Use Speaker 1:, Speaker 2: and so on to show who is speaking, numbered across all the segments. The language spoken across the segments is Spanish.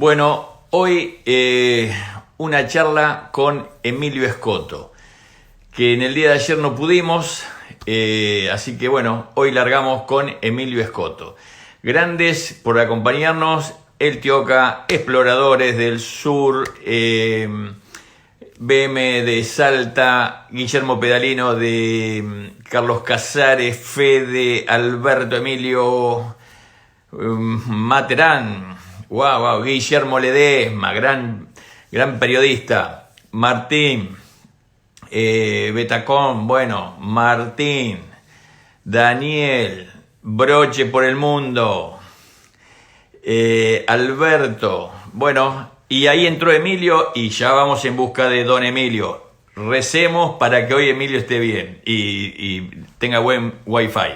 Speaker 1: Bueno, hoy una charla con Emilio Escoto, que en el día de ayer no pudimos, así que bueno, hoy largamos con Emilio Escoto. Grandes por acompañarnos, El Tioca, Exploradores del Sur, BM de Salta, Guillermo Pedalino de Carlos Casares, Fede, Alberto Emilio Materán, wow, Guillermo Ledesma, gran periodista, Martín, Betacón, bueno, Martín, Daniel, Broche por el Mundo, Alberto, bueno, y ahí entró Emilio y ya vamos en busca de don Emilio. Recemos para que hoy Emilio esté bien y tenga buen wifi.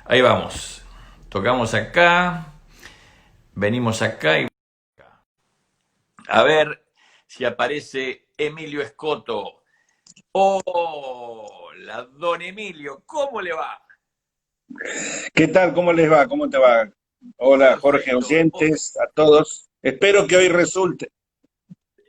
Speaker 1: Ahí vamos. Tocamos acá, venimos acá y a ver si aparece Emilio Escoto. Hola, don Emilio, ¿cómo le va?
Speaker 2: ¿Qué tal? ¿Cómo les va? ¿Cómo te va? Hola, Jorge,
Speaker 1: Perfecto.
Speaker 2: oyentes, a todos. Espero que hoy resulte.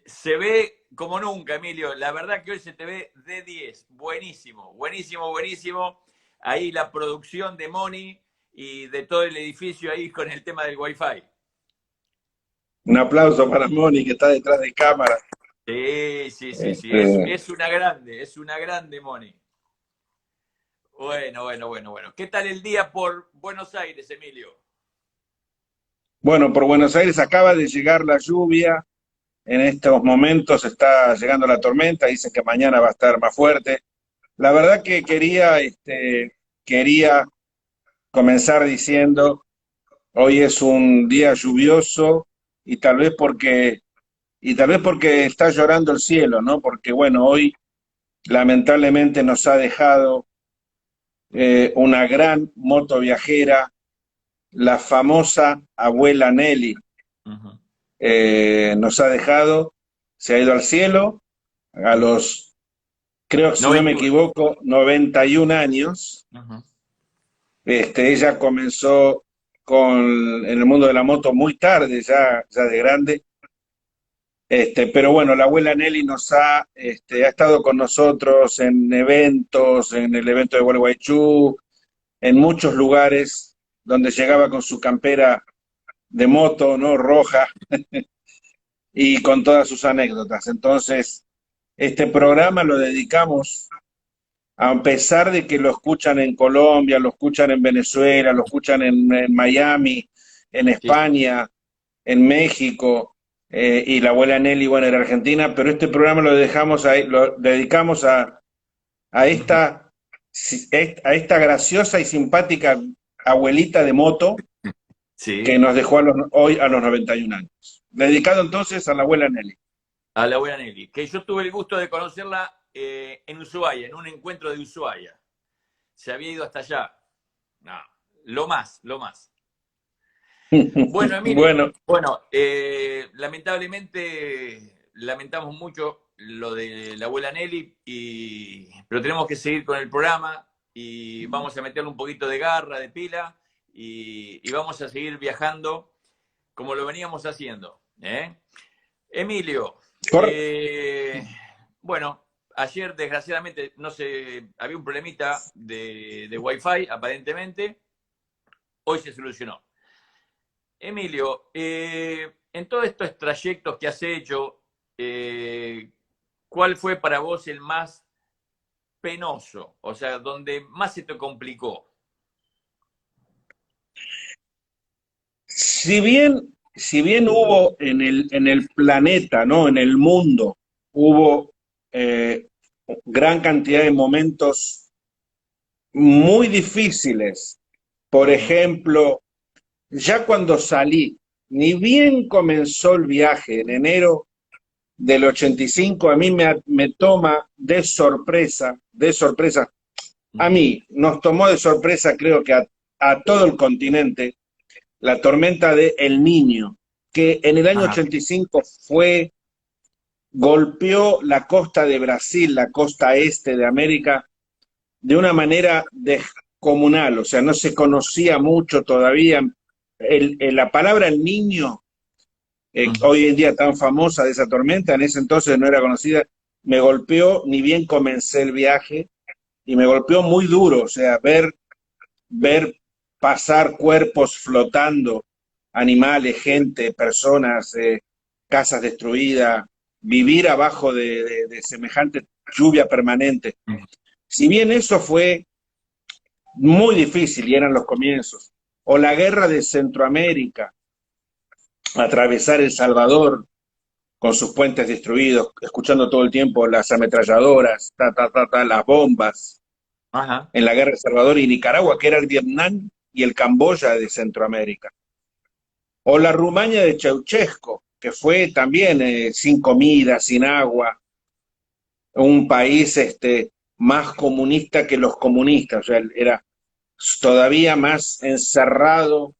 Speaker 1: Se ve como nunca, Emilio. La verdad que hoy se te ve de 10. Buenísimo, buenísimo, buenísimo. Ahí la producción de Moni y de todo el edificio ahí con el tema del Wi-Fi.
Speaker 2: Un aplauso para Moni, que está detrás de cámara.
Speaker 1: Sí.
Speaker 2: Este,
Speaker 1: Es una grande, Moni. Bueno. ¿Qué tal el día por Buenos Aires, Emilio?
Speaker 2: bueno, por Buenos Aires acaba de llegar la lluvia. En estos momentos está llegando la tormenta. Dicen que mañana va a estar más fuerte. La verdad que quería comenzar diciendo, hoy es un día lluvioso y tal vez porque está llorando el cielo, ¿no? Porque bueno, hoy lamentablemente nos ha dejado una gran moto viajera, la famosa abuela Nelly.
Speaker 1: Uh-huh.
Speaker 2: Nos ha dejado, se ha ido al cielo a los, creo, si no me
Speaker 1: 91.
Speaker 2: equivoco, 91 años.
Speaker 1: Uh-huh.
Speaker 2: Ella comenzó en el mundo de la moto muy tarde, ya de grande. Pero bueno, la abuela Nelly ha estado con nosotros en eventos, en el evento de Gualeguaychú, en muchos lugares donde llegaba con su campera de moto, ¿no? Roja, y con todas sus anécdotas. Entonces, este programa lo dedicamos, a pesar de que lo escuchan en Colombia, lo escuchan en Venezuela, lo escuchan en Miami, en
Speaker 1: Sí, sí.
Speaker 2: España, en México, y la abuela Nelly, bueno, era argentina, pero este programa lo dedicamos a
Speaker 1: Uh-huh.
Speaker 2: esta graciosa y simpática abuelita de moto que
Speaker 1: Sí,
Speaker 2: nos dejó hoy a los 91 años. Dedicado entonces a la abuela Nelly.
Speaker 1: a la buena Nelly, que yo tuve el gusto de conocerla en Ushuaia, en un encuentro de Ushuaia. Se había ido hasta allá. No, lo más. Bueno, Emilio,
Speaker 2: Bueno,
Speaker 1: bueno, lamentablemente lamentamos mucho lo de la abuela Nelly, pero tenemos que seguir con el programa y vamos a meterle un poquito de garra, de pila y vamos a seguir viajando como lo veníamos haciendo. ¿Eh? Emilio,
Speaker 2: cor-
Speaker 1: bueno, ayer desgraciadamente no sé, había un problemita de Wi-Fi aparentemente, hoy se solucionó. Emilio, en todos estos trayectos que has hecho, eh, ¿cuál fue para vos el más penoso? O sea, donde más se te complicó.
Speaker 2: si bien hubo en el planeta, ¿no? En el mundo, hubo gran cantidad de momentos muy difíciles. Por
Speaker 1: Ujú.
Speaker 2: ejemplo, ya cuando salí, ni bien comenzó el viaje en enero del 85, a mí me toma de sorpresa, a
Speaker 1: Ujú.
Speaker 2: mí nos tomó de sorpresa, creo que a todo el continente, la tormenta de El Niño, que en el año
Speaker 1: Ajá.
Speaker 2: 85 golpeó la costa de Brasil, la costa este de América, de una manera descomunal, o sea, no se conocía mucho todavía. La palabra El Niño
Speaker 1: Ujú.
Speaker 2: hoy en día tan famosa de esa tormenta, en ese entonces no era conocida, me golpeó ni bien comencé el viaje y me golpeó muy duro, o sea, ver pasar cuerpos flotando, animales, gente, personas, casas destruidas, vivir abajo de semejante lluvia permanente. Si bien eso fue muy difícil y eran los comienzos, o la guerra de Centroamérica, atravesar El Salvador con sus puentes destruidos, escuchando todo el tiempo las ametralladoras, las bombas,
Speaker 1: Ajá.
Speaker 2: en la guerra de El Salvador y Nicaragua, que era el Vietnam y el Camboya de Centroamérica. O la Rumania de Ceausescu, que fue también sin comida, sin agua, un país más comunista que los comunistas, o sea, era todavía más encerrado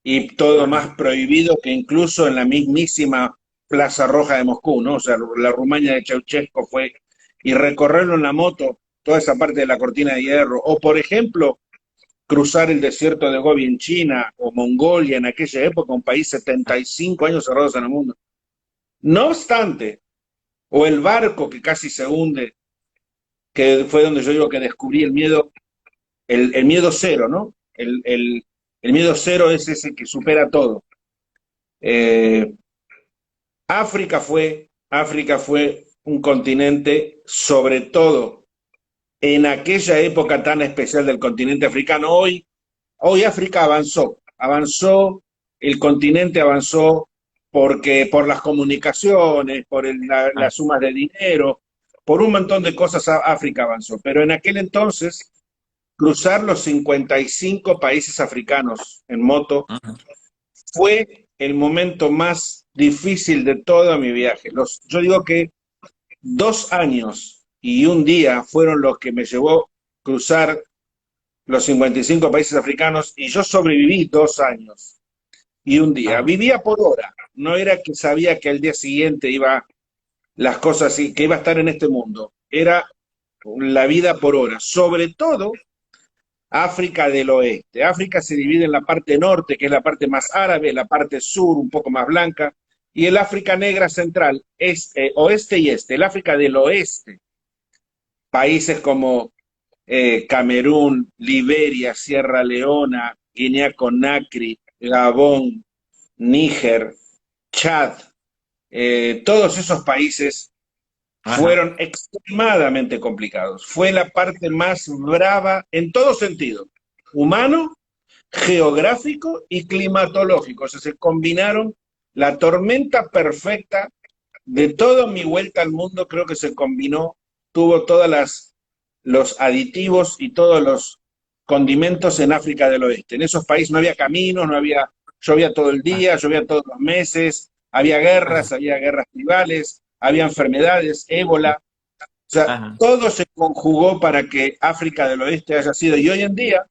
Speaker 2: y todo
Speaker 1: Ajá.
Speaker 2: más prohibido que incluso en la mismísima Plaza Roja de Moscú, ¿no? O sea, la Rumania de Ceausescu fue, y recorrerlo en la moto, toda esa parte de la cortina de hierro, o por ejemplo, cruzar el desierto de Gobi en China, o Mongolia en aquella época, un país 75 años cerrados en el mundo. No obstante, o el barco que casi se hunde, que fue donde yo digo que descubrí el miedo, el miedo cero, ¿no? El miedo cero es ese que supera todo. Eh, África fue un continente, sobre todo en aquella época tan especial del continente africano. Hoy África avanzó, el continente avanzó porque por las comunicaciones, por las sumas de dinero, por un montón de cosas África avanzó. Pero en aquel entonces, cruzar los 55 países africanos en moto
Speaker 1: Ajá.
Speaker 2: fue el momento más difícil de todo mi viaje. Yo digo que 2 años y un día fueron los que me llevó cruzar los 55 países africanos y yo sobreviví 2 años y un día.
Speaker 1: Ajá.
Speaker 2: Vivía por hora, no era que sabía que al día siguiente iba las cosas, que iba a estar en este mundo, era la vida por hora, sobre todo África del Oeste. África se divide en la parte norte, que es la parte más árabe, la parte sur, un poco más blanca, y el África negra central, oeste y este. El África del Oeste, países como Camerún, Liberia, Sierra Leona, Guinea-Conakry, Gabón, Níger, Chad, todos esos países
Speaker 1: Ajá.
Speaker 2: fueron extremadamente complicados. Fue la parte más brava en todo sentido, humano, geográfico y climatológico. O sea, se combinaron la tormenta perfecta de toda mi vuelta al mundo, creo que se combinó, tuvo todas los aditivos y todos los condimentos en África del Oeste. En esos países no había caminos, no había, llovía todo el día, llovía todos los meses,
Speaker 1: Ajá.
Speaker 2: había guerras tribales, había enfermedades, ébola. O sea,
Speaker 1: Ajá.
Speaker 2: todo se conjugó para que África del Oeste haya sido. Y hoy en día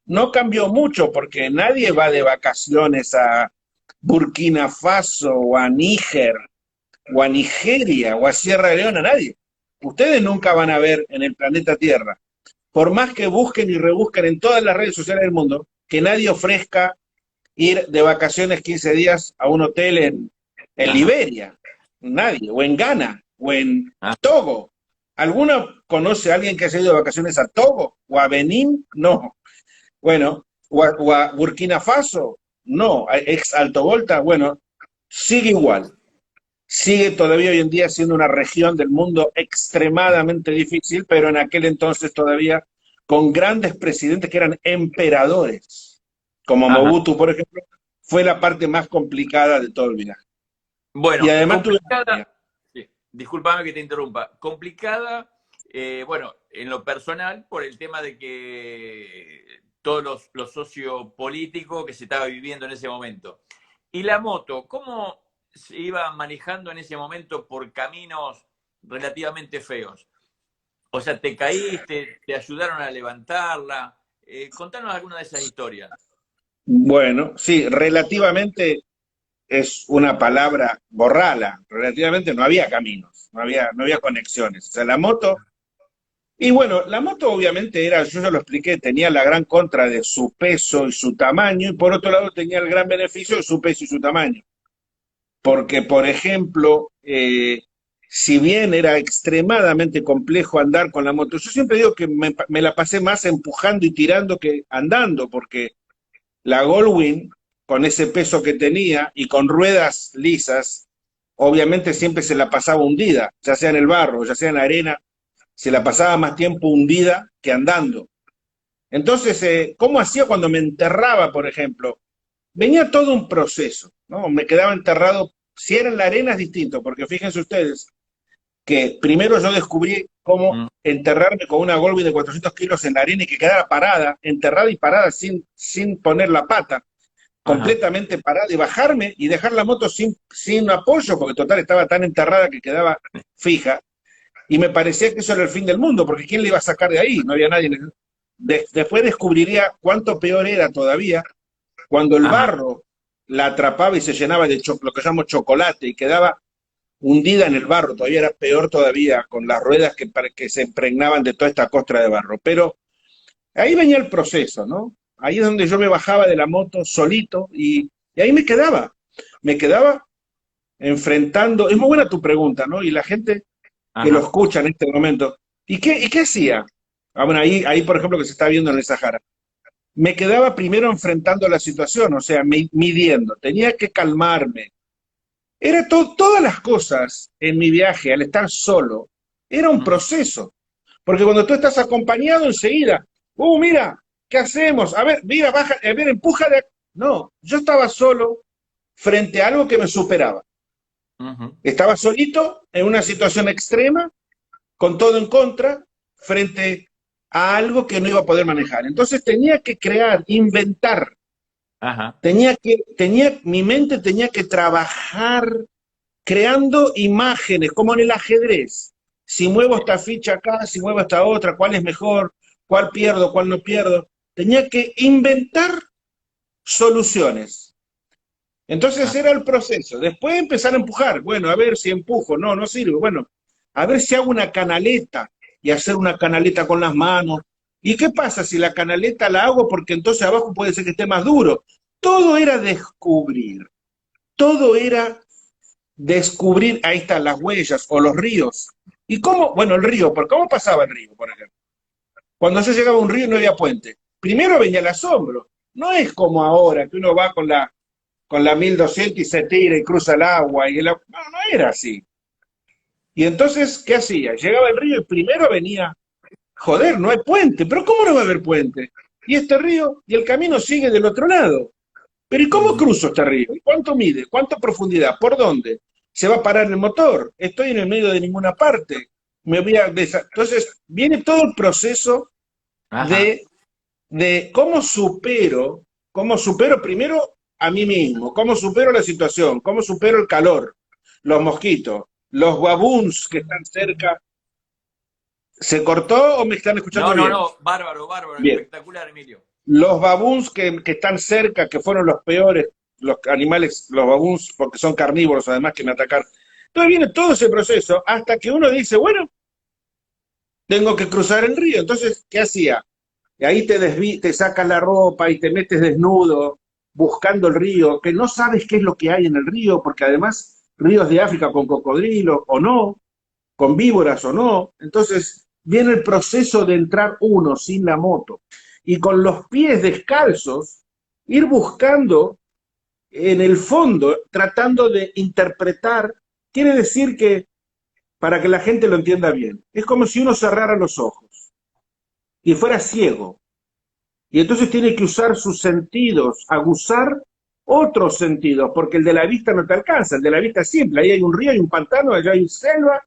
Speaker 2: no cambió mucho porque nadie va de vacaciones a Burkina Faso o a Níger o a Nigeria o a Sierra Leona, nadie. Ustedes nunca van a ver en el planeta Tierra, por más que busquen y rebusquen en todas las redes sociales del mundo, que nadie ofrezca ir de vacaciones 15 días a un hotel en
Speaker 1: Ajá.
Speaker 2: Liberia. Nadie. O en Ghana, o en
Speaker 1: Ajá.
Speaker 2: Togo. ¿Alguno conoce a alguien que haya ido de vacaciones a Togo? ¿O a Benín? No. Bueno, o a Burkina Faso, no, a ex Alto Volta, bueno, sigue igual. Sigue todavía hoy en día siendo una región del mundo extremadamente difícil, pero en aquel entonces todavía con grandes presidentes que eran emperadores, como
Speaker 1: Ajá.
Speaker 2: Mobutu, por ejemplo, fue la parte más complicada de todo el viaje. Y
Speaker 1: Bueno,
Speaker 2: además tuve...
Speaker 1: complicada, sí, discúlpame que te interrumpa, complicada, bueno, en lo personal, por el tema de que todos los sociopolíticos que se estaba viviendo en ese momento. Y la moto, ¿cómo se iba manejando en ese momento por caminos relativamente feos? O sea, ¿te caíste, te ayudaron a levantarla? Contanos alguna de esas historias.
Speaker 2: Bueno, sí, relativamente es una palabra, borrala, relativamente no había caminos, no había conexiones. O sea, la moto. Y bueno, la moto obviamente era, yo ya lo expliqué, tenía la gran contra de su peso y su tamaño, y por otro lado tenía el gran beneficio de su peso y su tamaño. porque, por ejemplo, si bien era extremadamente complejo andar con la moto, yo siempre digo que me la pasé más empujando y tirando que andando, porque la Goldwing, con ese peso que tenía y con ruedas lisas, obviamente siempre se la pasaba hundida, ya sea en el barro, ya sea en la arena, se la pasaba más tiempo hundida que andando. Entonces, ¿cómo hacía cuando me enterraba, por ejemplo? Venía todo un proceso, ¿no? Me quedaba enterrado, si era en la arena es distinto, porque fíjense ustedes que primero yo descubrí cómo
Speaker 1: Mm.
Speaker 2: enterrarme con una Goldwing de 400 kilos en la arena y que quedara parada, enterrada y parada sin poner la pata,
Speaker 1: Ajá.
Speaker 2: completamente parada, y bajarme y dejar la moto sin apoyo, porque total estaba tan enterrada que quedaba fija, y me parecía que eso era el fin del mundo, porque ¿quién le iba a sacar de ahí? No había nadie. Después descubriría cuánto peor era todavía cuando el
Speaker 1: Ajá.
Speaker 2: barro la atrapaba y se llenaba de lo que llamo chocolate y quedaba hundida en el barro, todavía era peor todavía, con las ruedas que se impregnaban de toda esta costra de barro. Pero ahí venía el proceso, ¿no? Ahí es donde yo me bajaba de la moto solito y ahí me quedaba enfrentando, es muy buena tu pregunta, ¿no? Y la gente que lo
Speaker 1: Ajá.
Speaker 2: escucha en este momento, ¿y qué hacía? Ah, bueno, ahí, por ejemplo, que se está viendo en el Sahara. Me quedaba primero enfrentando la situación, o sea, midiendo, tenía que calmarme. Era todas las cosas en mi viaje, al estar solo, era un
Speaker 1: Ujú.
Speaker 2: proceso. Porque cuando tú estás acompañado enseguida, mira, ¿qué hacemos? A ver, mira, baja, a ver, empuja de... No, yo estaba solo frente a algo que me superaba.
Speaker 1: Ujú.
Speaker 2: Estaba solito en una situación extrema, con todo en contra, frente a algo que no iba a poder manejar. Entonces tenía que crear, inventar,
Speaker 1: Ajá.
Speaker 2: mi mente tenía que trabajar creando imágenes, como en el ajedrez. Si muevo esta ficha acá, si muevo esta otra, cuál es mejor, cuál pierdo, cuál no pierdo. Tenía que inventar soluciones. Entonces
Speaker 1: Ajá.
Speaker 2: era el proceso. Después empezar a empujar. Bueno, a ver si empujo. No, no sirve. Bueno, a ver si hago una canaleta y hacer una canaleta con las manos. ¿Y qué pasa si la canaleta la hago porque entonces abajo puede ser que esté más duro? Todo era descubrir. Todo era descubrir, ahí están las huellas o los ríos. ¿Y cómo? Bueno, el río, ¿por cómo pasaba el río, por ejemplo? Cuando yo llegaba a un río no había puente. Primero venía el asombro. No es como ahora, que uno va con la 1200 y se tira y cruza el agua. No, no era así. Y entonces, ¿qué hacía? Llegaba el río y primero venía, joder, no hay puente, pero ¿cómo no va a haber puente? Y este río, y el camino sigue del otro lado. Pero ¿y cómo
Speaker 1: Ujú.
Speaker 2: cruzo este río? ¿Y cuánto mide? ¿Cuánta profundidad? ¿Por dónde? ¿Se va a parar el motor? Estoy en el medio de ninguna parte. Entonces, viene todo el proceso
Speaker 1: Ajá.
Speaker 2: de cómo supero primero a mí mismo, cómo supero la situación, cómo supero el calor, los mosquitos, los baboons que están cerca. ¿Se cortó o me están escuchando
Speaker 1: No, no,
Speaker 2: bien?
Speaker 1: no. Bárbaro, bárbaro.
Speaker 2: Bien.
Speaker 1: Espectacular, Emilio.
Speaker 2: Los baboons que están cerca, que fueron los peores, los animales, los baboons, porque son carnívoros además que me atacaron. Entonces viene todo ese proceso hasta que uno dice, bueno, tengo que cruzar el río. Entonces, ¿qué hacía? Y ahí te sacas la ropa y te metes desnudo buscando el río, que no sabes qué es lo que hay en el río, porque además ríos de África con cocodrilos o no, con víboras o no. Entonces viene el proceso de entrar uno sin la moto y con los pies descalzos ir buscando en el fondo, tratando de interpretar. Quiere decir que, para que la gente lo entienda bien, es como si uno cerrara los ojos y fuera ciego. Y entonces tiene que usar sus sentidos, aguzar otros sentidos, porque el de la vista no te alcanza, el de la vista es simple, ahí hay un río, hay un pantano, allá hay selva,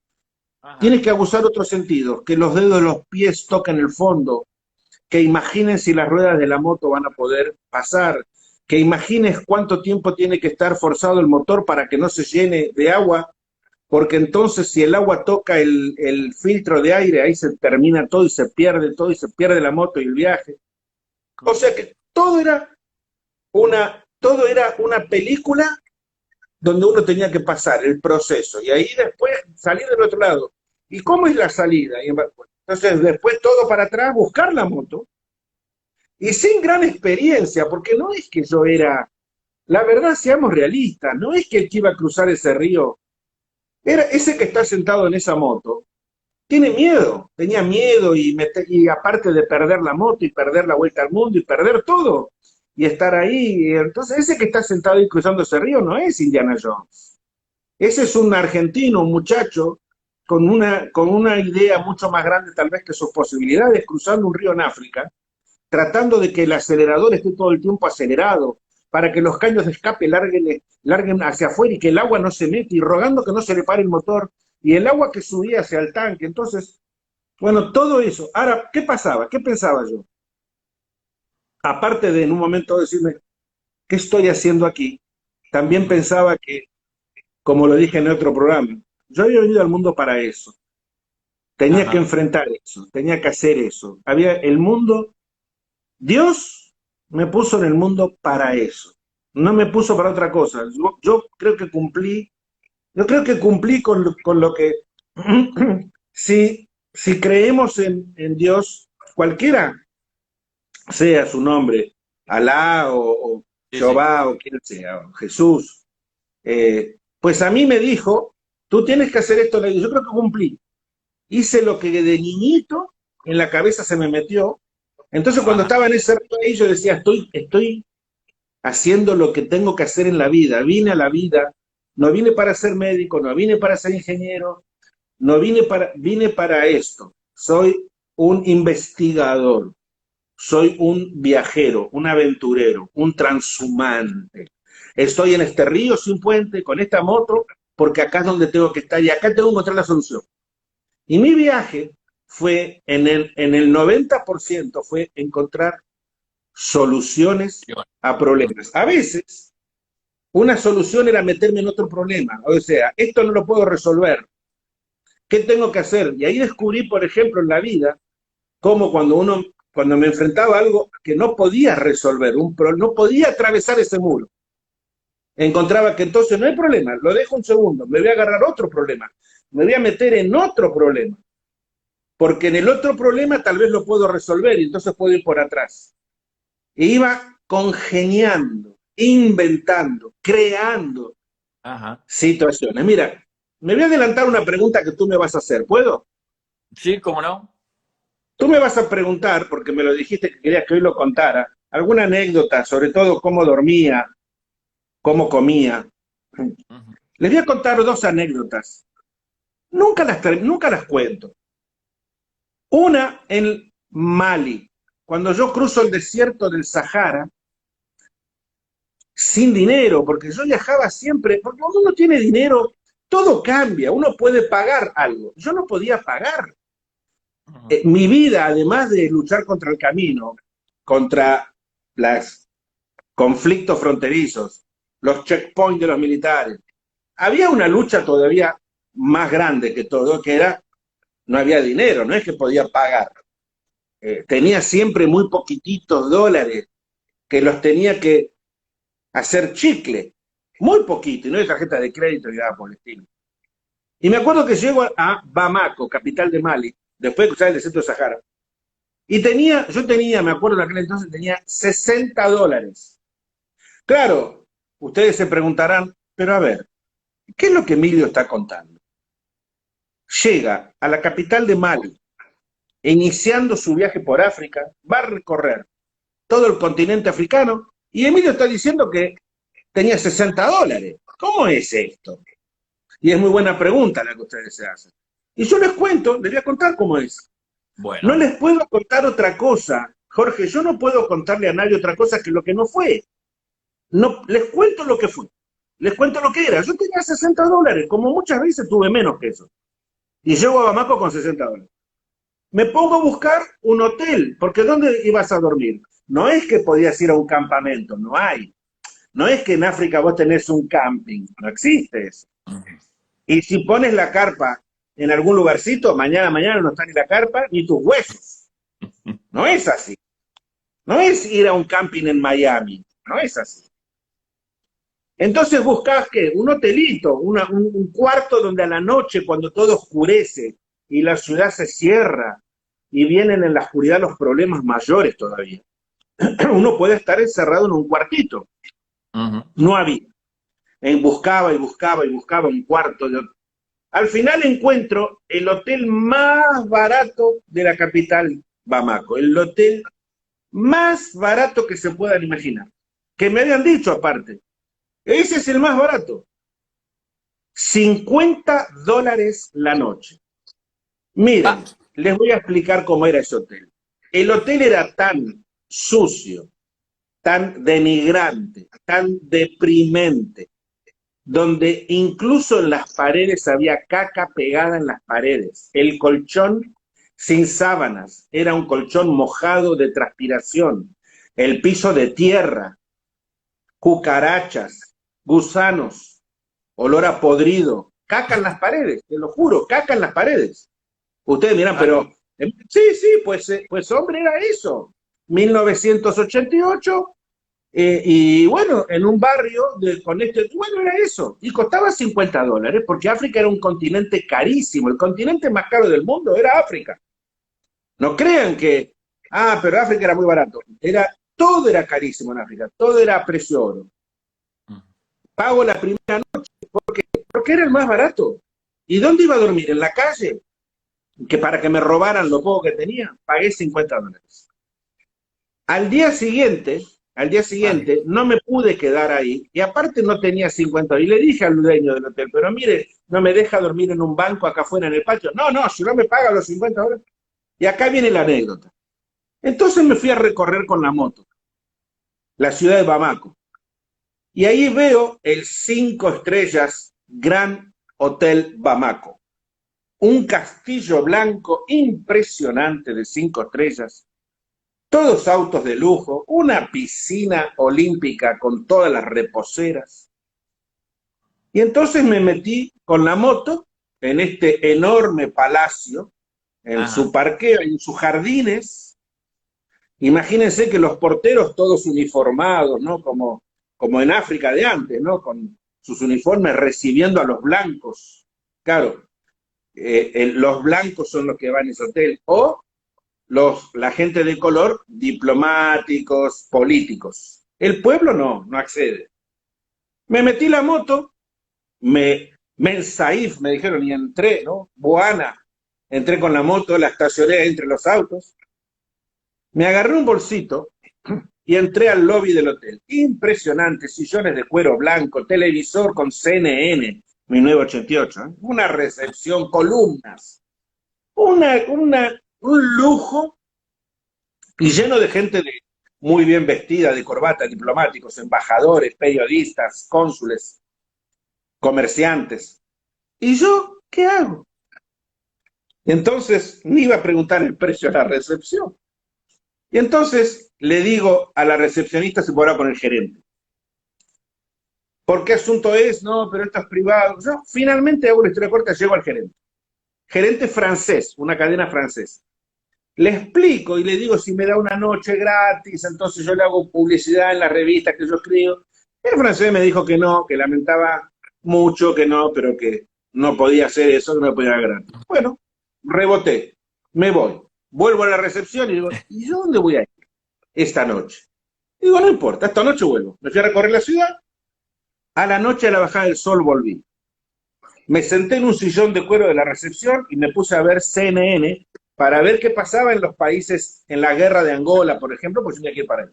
Speaker 1: Ajá.
Speaker 2: tienes que abusar otros sentidos, que los dedos de los pies toquen el fondo, que imaginen si las ruedas de la moto van a poder pasar, que imagines cuánto tiempo tiene que estar forzado el motor para que no se llene de agua, porque entonces si el agua toca el filtro de aire, ahí se termina todo y se pierde la moto y el viaje. O sea
Speaker 1: Correcto.
Speaker 2: que todo era una película donde uno tenía que pasar el proceso y ahí después salir del otro lado. ¿Y cómo es la salida? Entonces después todo para atrás, buscar la moto y sin gran experiencia, porque no es que yo era la verdad, seamos realistas, no es que el que iba a cruzar ese río, era ese que está sentado en esa moto, tiene miedo, tenía miedo y aparte de perder la moto y perder la vuelta al mundo y perder todo y estar ahí, entonces ese que está sentado ahí cruzando ese río no es Indiana Jones. Ese es un argentino, un muchacho con una idea mucho más grande tal vez que sus posibilidades, cruzando un río en África, tratando de que el acelerador esté todo el tiempo acelerado, para que los caños de escape larguen hacia afuera y que el agua no se mete, y rogando que no se le pare el motor, y el agua que subía hacia el tanque. Entonces, bueno, todo eso. Ahora, ¿qué pasaba? ¿Qué pensaba yo? Aparte de en un momento decirme, ¿qué estoy haciendo aquí? También pensaba que, como lo dije en otro programa, yo había venido al mundo para eso. Tenía que
Speaker 1: Ajá.
Speaker 2: enfrentar eso, tenía que hacer eso. Había el mundo, Dios me puso en el mundo para eso. No me puso para otra cosa. Yo creo que cumplí, yo creo que cumplí con lo que, si creemos en Dios, cualquiera sea su nombre, Alá o
Speaker 1: Sí, sí.
Speaker 2: Jehová o quien sea, o Jesús, pues a mí me dijo, tú tienes que hacer esto. Yo creo que cumplí. Hice lo que de niñito en la cabeza se me metió. Entonces cuando
Speaker 1: Ajá.
Speaker 2: estaba en ese reto ahí yo decía, estoy haciendo lo que tengo que hacer en la vida. Vine a la vida, no vine para ser médico, no vine para ser ingeniero, no vine para esto. Soy un investigador, soy un viajero, un aventurero, un transhumante. Estoy en este río sin puente, con esta moto, porque acá es donde tengo que estar y acá tengo que encontrar la solución. Y mi viaje fue, en el 90% fue encontrar soluciones a problemas. A veces, una solución era meterme en otro problema. O sea, esto no lo puedo resolver. ¿Qué tengo que hacer? Y ahí descubrí, por ejemplo, en la vida, cómo cuando me enfrentaba a algo que no podía resolver, no podía atravesar ese muro, encontraba que entonces no hay problema, lo dejo un segundo, me voy a agarrar otro problema, me voy a meter en otro problema, porque en el otro problema tal vez lo puedo resolver y entonces puedo ir por atrás. E iba congeniando, inventando, creando
Speaker 1: Ajá.
Speaker 2: situaciones. Mira, me voy a adelantar una pregunta que tú me vas a hacer, ¿puedo?
Speaker 1: Sí, ¿cómo no?
Speaker 2: Tú me vas a preguntar, porque me lo dijiste que querías que hoy lo contara, alguna anécdota, sobre todo cómo dormía, cómo comía.
Speaker 1: Ujú.
Speaker 2: Les voy a contar dos anécdotas. Nunca las cuento. Una en Mali, cuando yo cruzo el desierto del Sahara, sin dinero, porque yo viajaba siempre, porque cuando uno tiene dinero, todo cambia, uno puede pagar algo. Yo no podía pagar.
Speaker 1: Ujú.
Speaker 2: Mi vida, además de luchar contra el camino, contra los conflictos fronterizos, los checkpoints de los militares, había una lucha todavía más grande que todo, que era, no había dinero, no es que podía pagar. Tenía siempre muy poquititos dólares que los tenía que hacer chicle, muy poquito, y no hay tarjeta de crédito ni nada por el estilo. Y me acuerdo que llego a Bamako, capital de Mali, después de cruzar el desierto de Sahara, y yo tenía, me acuerdo en aquel entonces, tenía $60. Claro, ustedes se preguntarán, pero a ver, ¿qué es lo que Emilio está contando? Llega a la capital de Mali, iniciando su viaje por África, va a recorrer todo el continente africano, y Emilio está diciendo que tenía $60. ¿Cómo es esto? Y es muy buena pregunta la que ustedes se hacen. Y yo les cuento, les voy a contar cómo es. No
Speaker 1: Bueno.
Speaker 2: les puedo contar otra cosa, Jorge, yo no puedo contarle a nadie otra cosa que lo que no fue. No, les cuento lo que fue. Les cuento lo que era. Yo tenía $60, como muchas veces tuve menos que eso. Y llego a Bamako con $60. Me pongo a buscar un hotel, porque ¿dónde ibas a dormir? No es que podías ir a un campamento, no hay. No es que en África vos tenés un camping, no existe eso.
Speaker 1: Ujú.
Speaker 2: Y si pones la carpa en algún lugarcito, mañana no está ni la carpa ni tus huesos. No es así. No es ir a un camping en Miami. No es así. Entonces buscas que un hotelito, un cuarto donde a la noche, cuando todo oscurece y la ciudad se cierra y vienen en la oscuridad los problemas mayores todavía, uno puede estar encerrado en un cuartito.
Speaker 1: Ujú.
Speaker 2: No había. Buscaba y buscaba y buscaba un cuarto. Al final encuentro el hotel más barato de la capital, Bamako. El hotel más barato que se puedan imaginar. Que me habían dicho aparte. Ese es el más barato. $50 la noche.
Speaker 1: Ah,
Speaker 2: Miren, les voy a explicar cómo era ese hotel. El hotel era tan sucio, tan denigrante, tan deprimente, donde incluso en las paredes había caca pegada en las paredes. El colchón sin sábanas, era un colchón mojado de transpiración. El piso de tierra, cucarachas, gusanos, olor a podrido, caca en las paredes, te lo juro, caca en las paredes. Ustedes miran,
Speaker 1: ah,
Speaker 2: pero sí, sí, pues hombre, era eso. 1988, y bueno, en un barrio con bueno, era eso. Y costaba $50, porque África era un continente carísimo. El continente más caro del mundo era África. No crean que, pero África era muy barato. Todo era carísimo en África, todo era a precio oro. Pago la primera noche, porque era el más barato. ¿Y dónde iba a dormir? ¿En la calle? Que para que me robaran lo poco que tenía, pagué $50. Al día
Speaker 1: ah,
Speaker 2: siguiente no me pude quedar ahí y aparte no tenía 50. Y le dije al dueño del hotel, pero mire, no me deja dormir en un banco acá afuera en el patio. No, no, si no me paga los $50. Y acá viene la anécdota. Entonces me fui a recorrer con la moto, la ciudad de Bamako. Y ahí veo el 5 estrellas Gran Hotel Bamako. Un castillo blanco impresionante de 5 estrellas, todos autos de lujo, una piscina olímpica con todas las reposeras. Y entonces me metí con la moto en este enorme palacio, en su
Speaker 1: ajá.
Speaker 2: parqueo, en sus jardines. Imagínense que los porteros todos uniformados, ¿no? Como en África de antes, ¿no? Con sus uniformes recibiendo a los blancos. Claro, los blancos son los que van a ese hotel. O la gente de color, diplomáticos, políticos. El pueblo no accede. Me metí la moto, Saif, me dijeron, y entré, ¿no? Boana, entré con la moto, la estacioné entre los autos, me agarré un bolsito y entré al lobby del hotel. Impresionante, sillones de cuero blanco, televisor con CNN, 1988, ¿eh? Una recepción, columnas, un lujo y lleno de gente muy bien vestida, de corbata, diplomáticos, embajadores, periodistas, cónsules, comerciantes. ¿Y yo qué hago? Entonces, me iba a preguntar el precio a la recepción. Y entonces le digo a la recepcionista si podrá con el gerente. ¿Por qué asunto es? No, pero esto es privado. Yo finalmente hago una historia corta, llego al gerente. Gerente francés, una cadena francesa. Le explico y le digo si me da una noche gratis, entonces yo le hago publicidad en la revista que yo escribo. El francés me dijo que no, que lamentaba mucho, que no, pero que no podía hacer eso, que no me podía dar gratis. Bueno, reboté, me voy, vuelvo a la recepción y digo, ¿y yo dónde voy a ir esta noche? Y digo, no importa, esta noche vuelvo. Me fui a recorrer la ciudad, a la noche a la bajada del sol volví. Me senté en un sillón de cuero de la recepción y me puse a ver CNN para ver qué pasaba en los países, en la guerra de Angola, por ejemplo, pues yo tenía que ir para ahí.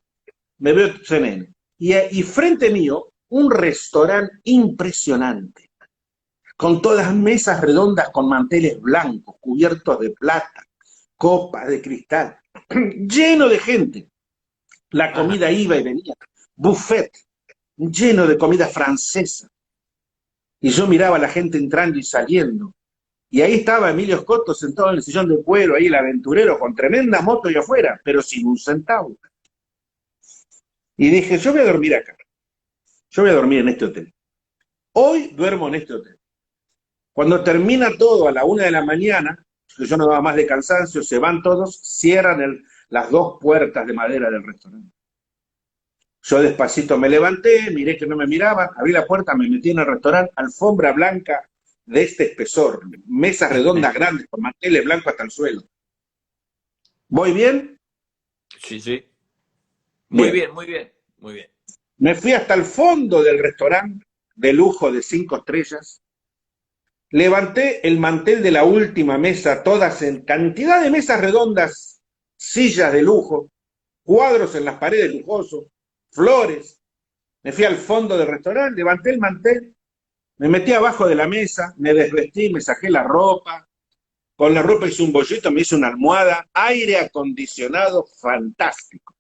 Speaker 2: Me veo CNN. Y frente mío, un restaurante impresionante, con todas mesas redondas con manteles blancos, cubiertos de plata, copas de cristal, lleno de gente. La
Speaker 1: Ajá.
Speaker 2: comida iba y venía, buffet, lleno de comida francesa. Y yo miraba a la gente entrando y saliendo. Y ahí estaba Emilio Scotto sentado en el sillón de cuero, ahí el aventurero, con tremenda moto y afuera, pero sin un centavo. Y dije, yo voy a dormir acá. Yo voy a dormir en este hotel. Hoy duermo en este hotel. Cuando termina todo a la 1 de la mañana, que yo no daba más de cansancio, se van todos, cierran las dos puertas de madera del restaurante. Yo despacito me levanté, miré que no me miraban, abrí la puerta, me metí en el restaurante, alfombra blanca de este espesor, mesas redondas grandes con manteles blancos hasta el suelo. ¿Voy bien?
Speaker 1: Sí, sí. Muy
Speaker 2: Bien.
Speaker 1: bien, muy bien, muy bien.
Speaker 2: Me fui hasta el fondo del restaurante de lujo de 5 estrellas, levanté el mantel de la última mesa, todas en cantidad de mesas redondas, sillas de lujo, cuadros en las paredes lujosos, flores. Me fui al fondo del restaurante, levanté el mantel, me metí abajo de la mesa, me desvestí, me saqué la ropa, con la ropa hice un bollito, me hice una almohada, aire acondicionado fantástico.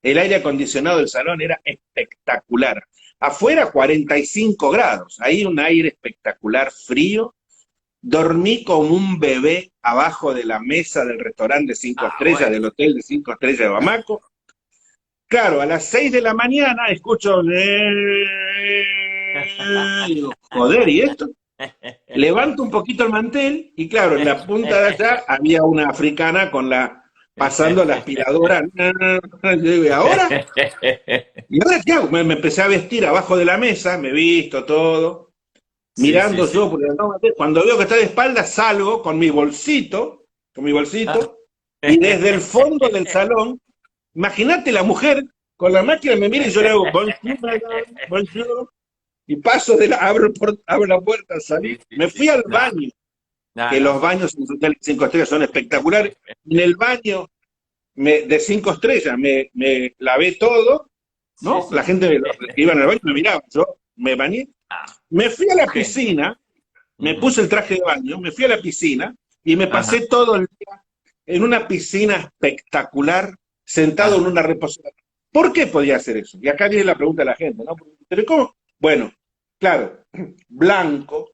Speaker 2: El aire acondicionado del salón era espectacular. Afuera 45 grados, ahí un aire espectacular frío. Dormí como un bebé abajo de la mesa del restaurante de 5 estrellas,
Speaker 1: bueno.
Speaker 2: del hotel de 5 estrellas de Bamako. Claro, a las 6 de la mañana escucho... Digo, joder, ¿y esto? Levanto un poquito el mantel y claro, en la punta de allá había una africana pasando la aspiradora. Yo digo, ¿y ahora? ¿Y ahora qué hago? Me empecé a vestir abajo de la mesa, me visto todo,
Speaker 1: Sí, sí,
Speaker 2: mirando
Speaker 1: sí.
Speaker 2: yo, cuando veo que está de espaldas salgo con mi
Speaker 1: Ah.
Speaker 2: bolsito, y desde el fondo del salón, imagínate la mujer con la máquina me mira y yo le hago bonjour, madame, bonjour, y paso abro la puerta, salí,
Speaker 1: Sí, sí,
Speaker 2: me
Speaker 1: sí.
Speaker 2: fui al
Speaker 1: No,
Speaker 2: baño,
Speaker 1: no,
Speaker 2: que
Speaker 1: no.
Speaker 2: los baños en los hoteles 5 estrellas son espectaculares. En el baño de 5 estrellas me lavé todo,
Speaker 1: Sí,
Speaker 2: ¿no? La
Speaker 1: sí.
Speaker 2: gente que iba en el baño me miraba, yo me bañé.
Speaker 1: Ah,
Speaker 2: Me fui a la
Speaker 1: genio.
Speaker 2: piscina, me
Speaker 1: Ujú.
Speaker 2: puse el traje de baño, me fui a la piscina y me
Speaker 1: Ajá,
Speaker 2: pasé todo el día en una piscina espectacular, sentado en
Speaker 1: ajá.
Speaker 2: una reposera. ¿Por qué podía hacer eso? Y acá viene la pregunta de la gente, ¿no? ¿Pero cómo? Bueno, claro, blanco,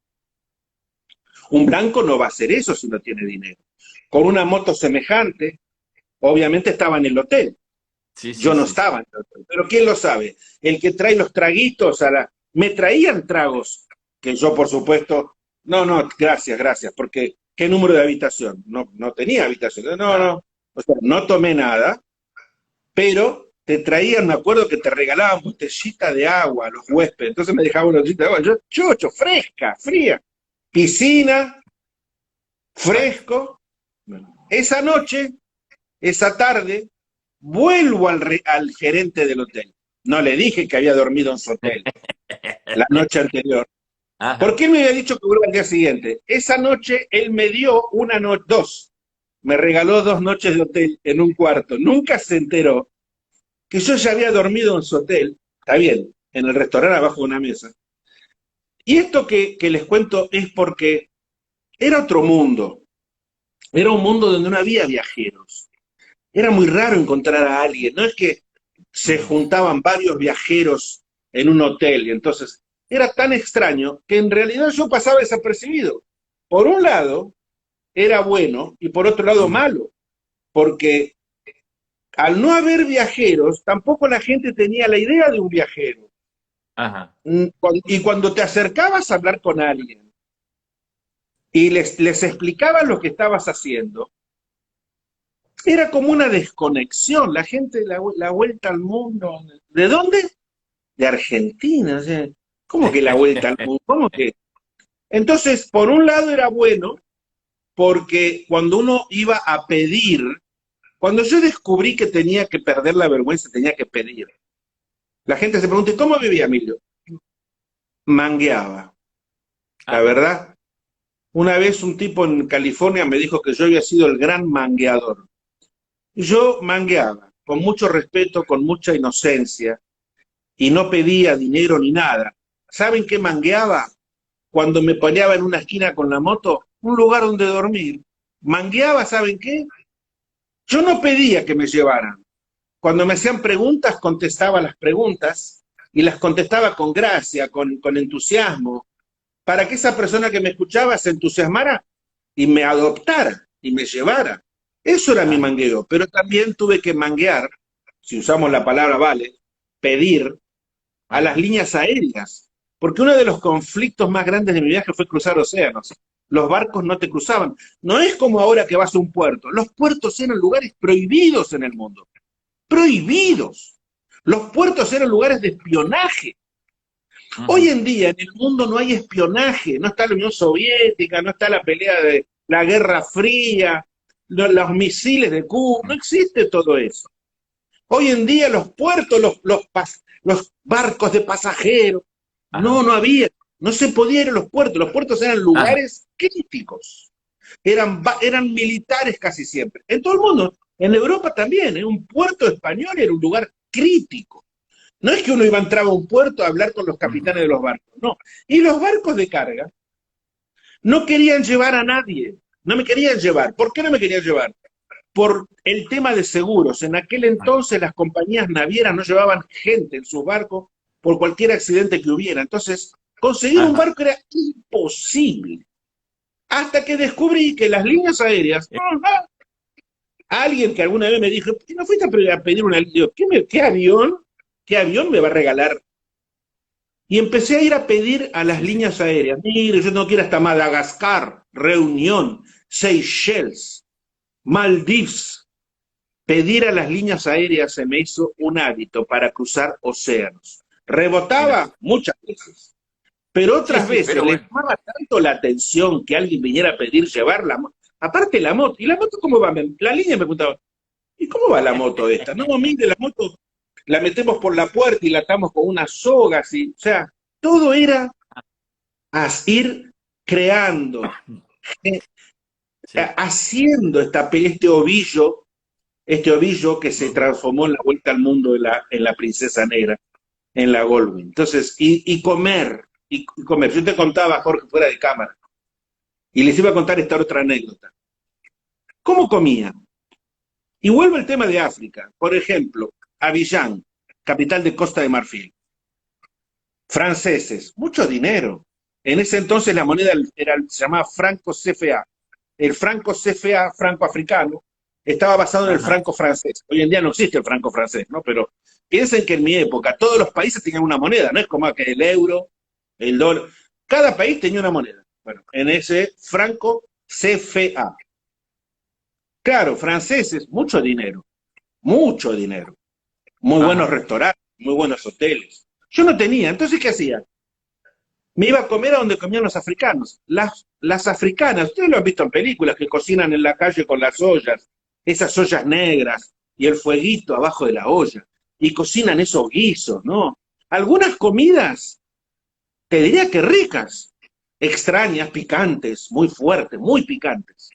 Speaker 2: un blanco no va a hacer eso si no tiene dinero. Con una moto semejante, obviamente estaba en el hotel.
Speaker 1: Sí, sí,
Speaker 2: Yo no
Speaker 1: sí, sí.
Speaker 2: estaba en el hotel. Pero ¿quién lo sabe? El que trae los traguitos Me traían tragos, que yo por supuesto... No, no, gracias, gracias, porque ¿qué número de habitación? No, no tenía habitación. No,
Speaker 1: Claro.
Speaker 2: no. O sea, no tomé nada, pero te traían, me acuerdo que te regalaban botellita de agua a los huéspedes. Entonces me dejaban una botellita de agua. Yo, chocho, fresca, fría. Piscina,
Speaker 1: Bueno.
Speaker 2: fresco. Esa noche, esa tarde, vuelvo al gerente del hotel. No le dije que había dormido en su hotel la noche anterior. ¿Por
Speaker 1: Ajá.
Speaker 2: qué me había dicho que vuelva al día siguiente? Esa noche él me dio dos. Me regaló 2 noches de hotel en un cuarto. Nunca se enteró que yo ya había dormido en su hotel. Está bien, en el restaurante abajo de una mesa. Y esto que les cuento es porque era otro mundo. Era un mundo donde no había viajeros. Era muy raro encontrar a alguien. No es que se
Speaker 1: Ujú.
Speaker 2: juntaban varios viajeros en un hotel y entonces era tan extraño que en realidad yo pasaba desapercibido. Por un lado era bueno y por otro lado
Speaker 1: Ujú.
Speaker 2: malo, porque al no haber viajeros tampoco la gente tenía la idea de un viajero.
Speaker 1: Ajá.
Speaker 2: Y cuando te acercabas a hablar con alguien y les explicabas lo que estabas haciendo, era como una desconexión, la gente la vuelta al mundo. ¿De dónde? De Argentina. O sea, ¿cómo que la vuelta al mundo? ¿Cómo que? Entonces, por un lado era bueno, porque cuando uno iba a pedir, cuando yo descubrí que tenía que perder la vergüenza, tenía que pedir. La gente se pregunta, ¿cómo vivía Emilio? Mangueaba. La
Speaker 1: Ajá.
Speaker 2: verdad, una vez un tipo en California me dijo que yo había sido el gran mangueador. Yo mangueaba, con mucho respeto, con mucha inocencia, y no pedía dinero ni nada. ¿Saben qué mangueaba? Cuando me ponía en una esquina con la moto, un lugar donde dormir. Mangueaba, ¿saben qué? Yo no pedía que me llevaran. Cuando me hacían preguntas, contestaba las preguntas y las contestaba con gracia, con entusiasmo, para que esa persona que me escuchaba se entusiasmara y me adoptara y me llevara. Eso era mi
Speaker 1: Ajá.
Speaker 2: mangueo, pero también tuve que manguear, si usamos la palabra vale, pedir a las
Speaker 1: Ajá.
Speaker 2: líneas aéreas, porque uno de los conflictos más grandes de mi viaje fue cruzar océanos. Los barcos no te cruzaban. No es como ahora que vas a un puerto. Los puertos eran lugares prohibidos en el mundo. Prohibidos. Los puertos eran lugares de espionaje. Hoy
Speaker 1: Ujú.
Speaker 2: en día en el mundo no hay espionaje. No está la Unión Soviética, no está la pelea de la Guerra Fría, los misiles de Cuba. No existe todo eso. Hoy en día los puertos, los barcos de pasajeros.
Speaker 1: Ajá,
Speaker 2: No había, no se podía ir a los puertos eran
Speaker 1: ajá,
Speaker 2: lugares críticos, eran militares casi siempre, en todo el mundo, en Europa también, un puerto español era un lugar crítico. No es que uno iba a entrar a un puerto a hablar con los capitanes de los barcos, no. Y los barcos de carga no querían llevar a nadie, no me querían llevar. ¿Por qué no me querían llevar? Por el tema de seguros. En aquel entonces las compañías navieras no llevaban gente en sus barcos por cualquier accidente que hubiera. Entonces, conseguir un
Speaker 1: ajá.
Speaker 2: barco era imposible. Hasta que descubrí que las líneas aéreas, alguien que alguna vez me dijo, ¿por qué no fuiste a pedir una? Digo, ¿qué avión? ¿Qué avión me va a regalar? Y empecé a ir a pedir a las
Speaker 1: Sí, sí.
Speaker 2: líneas aéreas, mire, yo no quiero hasta Madagascar, Reunión, Seychelles, Maldives. Pedir a las líneas aéreas se me hizo un hábito para cruzar océanos.
Speaker 1: Mira.
Speaker 2: Rebotaba muchas veces, pero
Speaker 1: Sí,
Speaker 2: otras
Speaker 1: sí,
Speaker 2: veces
Speaker 1: pero
Speaker 2: les
Speaker 1: bueno.
Speaker 2: llamaba tanto la atención que alguien viniera a pedir llevar la moto. Aparte la moto, ¿y la moto cómo va? La línea me preguntaba, ¿y cómo va la moto esta? No, mire, la moto la metemos por la puerta y la atamos con unas sogas, y, o sea, todo era a ir creando, eh,
Speaker 1: Sí.
Speaker 2: haciendo este ovillo que se
Speaker 1: Ujú.
Speaker 2: transformó en la vuelta al mundo en la Princesa Negra, en la Goldwyn. Entonces, y comer. Yo te contaba, Jorge, fuera de cámara, y les iba a contar esta otra anécdota. ¿Cómo comía? Y vuelvo al tema de África. Por ejemplo, Abiyán, capital de Costa de Marfil. Franceses, mucho dinero. En ese entonces la moneda se llamaba franco CFA. El franco CFA, franco africano, estaba basado en el
Speaker 1: Ajá.
Speaker 2: franco francés. Hoy en día no existe el franco francés, ¿no? Pero piensen que en mi época todos los países tenían una moneda, no es como que el euro, el dólar. Cada país tenía una moneda. Bueno, en ese franco CFA. Claro, franceses, mucho dinero. Muy buenos
Speaker 1: Ajá.
Speaker 2: restaurantes, muy buenos hoteles. Yo no tenía, entonces, ¿qué hacía? Me iba a comer a donde comían los africanos. Las africanas, ustedes lo han visto en películas, que cocinan en la calle con las ollas, esas ollas negras y el fueguito abajo de la olla, y cocinan esos guisos, ¿no? Algunas comidas, te diría que ricas, extrañas, picantes, muy fuertes, muy picantes,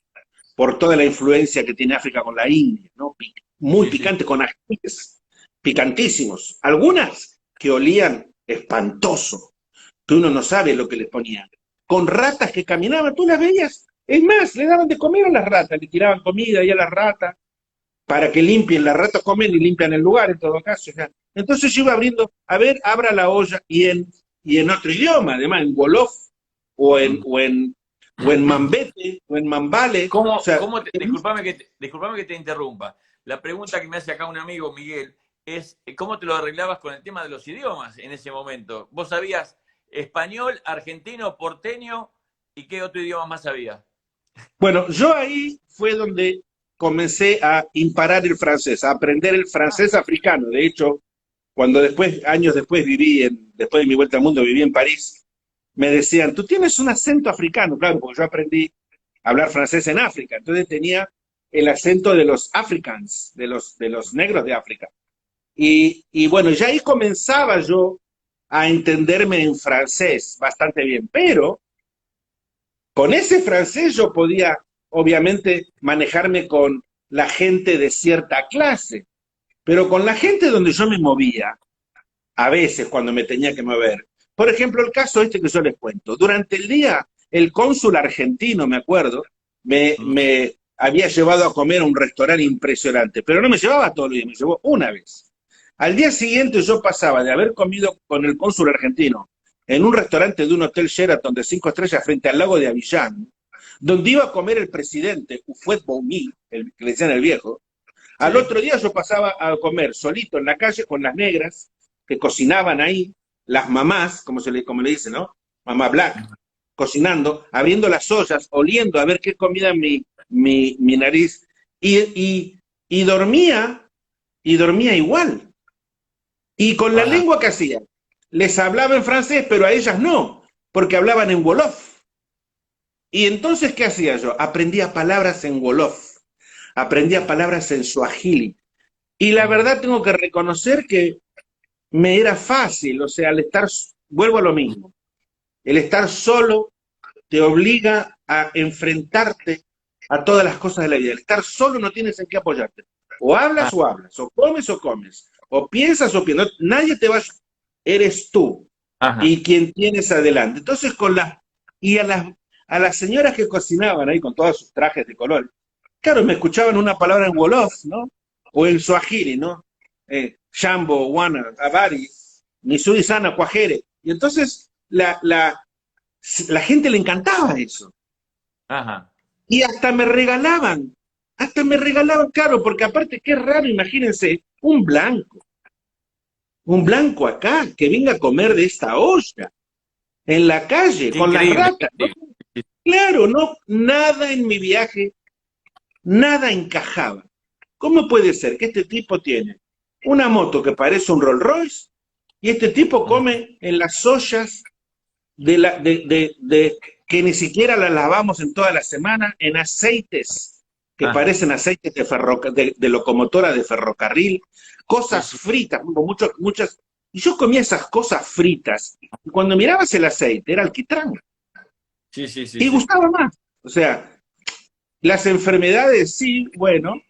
Speaker 2: por toda la influencia que tiene África con la India, ¿no? Muy
Speaker 1: Sí, sí.
Speaker 2: picante, con ajíes, picantísimos. Algunas que olían espantoso, que uno no sabe lo que les ponían. Con ratas que caminaban, tú las veías. Es más, le daban de comer a las ratas, le tiraban comida ahí a las ratas para que limpien. Las ratas comen y limpian el lugar en todo caso. O sea, entonces yo iba abriendo, a ver, abra la olla y en otro idioma, además, en Wolof o en,
Speaker 1: Mm.
Speaker 2: o en, o en Mambete o en Mambale. O sea,
Speaker 1: Disculpame que te interrumpa. La pregunta que me hace acá un amigo, Miguel, es ¿cómo te lo arreglabas con el tema de los idiomas en ese momento? ¿Vos sabías español, argentino, porteño y qué otro idioma más sabías?
Speaker 2: bueno, yo ahí fue donde comencé a imparar el francés, a aprender el
Speaker 1: Ah,
Speaker 2: francés africano. De hecho, cuando después, años después después de mi vuelta al mundo, viví en París, me decían, tú tienes un acento africano, claro, porque yo aprendí a hablar francés en África, entonces tenía el acento de los africans, de los negros de África. Y bueno, ya ahí comenzaba yo a entenderme en francés bastante bien, pero con ese francés yo podía, obviamente, manejarme con la gente de cierta clase, pero con la gente donde yo me movía, a veces cuando me tenía que mover. Por ejemplo, el caso este que yo les cuento. Durante el día, el cónsul argentino, me acuerdo,
Speaker 1: mm,
Speaker 2: me había llevado a comer a un restaurante impresionante, pero no me llevaba todo el día, me llevó una vez. Al día siguiente yo pasaba de haber comido con el cónsul argentino en un restaurante de un hotel Sheraton de 5 estrellas frente al lago de Avillán, donde iba a comer el presidente Ufet Boumí, el que le decían el viejo. Al
Speaker 1: sí.
Speaker 2: otro día yo pasaba a comer solito en la calle con las negras que cocinaban ahí, las mamás, como le dicen, ¿no? Mamá Black, cocinando, abriendo las ollas, oliendo a ver qué comida mi nariz, y, y, y dormía, y dormía igual. Y con la
Speaker 1: Ajá.
Speaker 2: lengua que hacía, les hablaba en francés, pero a ellas no, porque hablaban en Wolof. Y entonces, ¿qué hacía yo? Aprendía palabras en Wolof, aprendía palabras en Swahili. Y la
Speaker 1: Mm,
Speaker 2: verdad tengo que reconocer que me era fácil, o sea, vuelvo a lo mismo, el estar solo te obliga a enfrentarte a todas las cosas de la vida. El estar solo no tienes en qué apoyarte. O
Speaker 1: Ah,
Speaker 2: hablas o hablas, o comes, o piensas o piensas. Nadie te va a... Eres tú
Speaker 1: ajá.
Speaker 2: y quien tienes adelante. Entonces, y a las señoras que cocinaban ahí con todos sus trajes de color, claro, me escuchaban una palabra en Wolof, ¿no? O en Swahili, ¿no? Jambo, Wana, Abari, Misui Sana, Cuajere. Y entonces la gente le encantaba eso.
Speaker 1: Ajá.
Speaker 2: Y hasta me regalaban, claro, porque aparte qué raro, imagínense, un blanco acá que venga a comer de esta olla, en la calle,
Speaker 1: Qué
Speaker 2: con las
Speaker 1: increíble, qué
Speaker 2: ratas, ¿no?
Speaker 1: increíble.
Speaker 2: Claro, no, nada en mi viaje, nada encajaba. ¿Cómo puede ser que este tipo tiene una moto que parece un Rolls Royce y este tipo
Speaker 1: Ujú.
Speaker 2: come en las ollas que ni siquiera las lavamos en toda la semana, en aceites que
Speaker 1: Ajá.
Speaker 2: parecen aceites de locomotora de ferrocarril,
Speaker 1: Sí,
Speaker 2: cosas
Speaker 1: sí.
Speaker 2: fritas, muchas, y yo comía esas cosas fritas, y cuando mirabas el aceite era alquitrán,
Speaker 1: Sí, sí, sí,
Speaker 2: y
Speaker 1: sí.
Speaker 2: gustaba más. O sea, las enfermedades sí, bueno,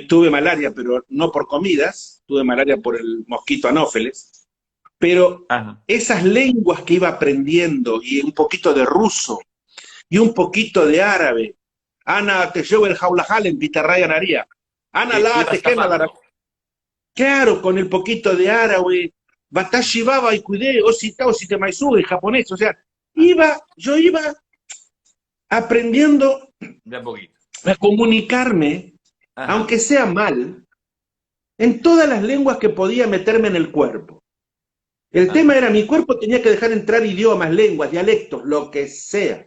Speaker 2: tuve malaria, pero no por comidas, tuve malaria por el mosquito anófeles, pero
Speaker 1: Ajá.
Speaker 2: esas lenguas que iba aprendiendo y un poquito de ruso y un poquito de árabe, Ana te llevo el jaulajal en Pitarraya Naría, Ana la
Speaker 1: Iba
Speaker 2: te quema la...
Speaker 1: zafando.
Speaker 2: Claro, con el poquito de árabe, Batashi Baba y Cuidé, Osita, Osite Maizú, en japonés, o sea,
Speaker 1: Ah,
Speaker 2: yo iba aprendiendo
Speaker 1: de a poquito.
Speaker 2: a comunicarme,
Speaker 1: Ajá.
Speaker 2: aunque sea mal, en todas las lenguas que podía meterme en el cuerpo. El tema
Speaker 1: Ajá.
Speaker 2: era, mi cuerpo tenía que dejar entrar idiomas, lenguas, dialectos, lo que sea,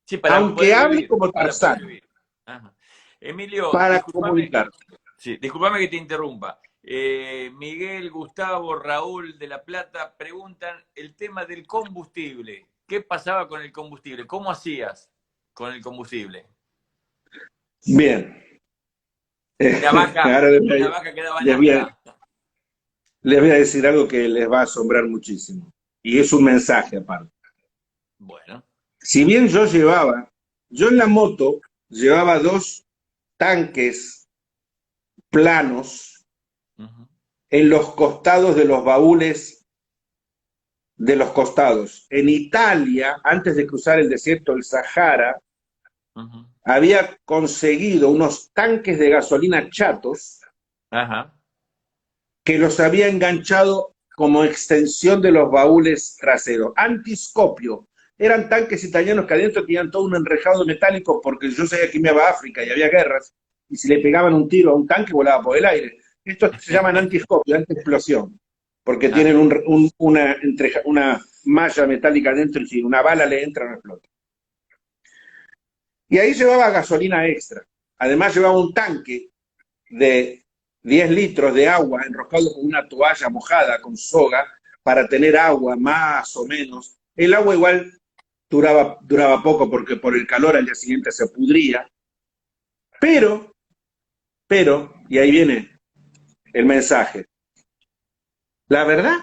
Speaker 1: Sí,
Speaker 2: aunque hable como
Speaker 1: para poder
Speaker 2: Tarzán,
Speaker 1: vivir. Ajá. Emilio,
Speaker 2: para
Speaker 1: discúlpame,
Speaker 2: comunicar.
Speaker 1: sí, discúlpame que te interrumpa. Miguel, Gustavo, Raúl de La Plata preguntan el tema del combustible. ¿Qué pasaba con el combustible? ¿Cómo hacías con el combustible?
Speaker 2: Bien, ahora
Speaker 1: Una vaca quedaba
Speaker 2: les voy a,
Speaker 1: nafta.
Speaker 2: les voy a decir algo que les va a asombrar muchísimo. Y es un mensaje aparte.
Speaker 1: Bueno.
Speaker 2: Si bien yo en la moto llevaba dos tanques planos
Speaker 1: Ujú,
Speaker 2: en los costados de los baúles de los costados. En Italia, antes de cruzar el desierto del Sahara,
Speaker 1: ujú.
Speaker 2: había conseguido unos tanques de gasolina chatos
Speaker 1: Ajá.
Speaker 2: que los había enganchado como extensión de los baúles traseros. Antiscopio. Eran tanques italianos que adentro tenían todo un enrejado metálico porque yo sabía que me iba a África y había guerras y si le pegaban un tiro a un tanque volaba por el aire. Estos se llaman antiscopio, antiexplosión, porque tienen
Speaker 1: Ajá.
Speaker 2: una malla metálica dentro y si una bala le entra no explota. Y ahí llevaba gasolina extra. Además llevaba un tanque de 10 litros de agua enroscado con una toalla mojada con soga para tener agua más o menos. El agua igual duraba poco porque por el calor al día siguiente se pudría, pero, y ahí viene el mensaje, la verdad,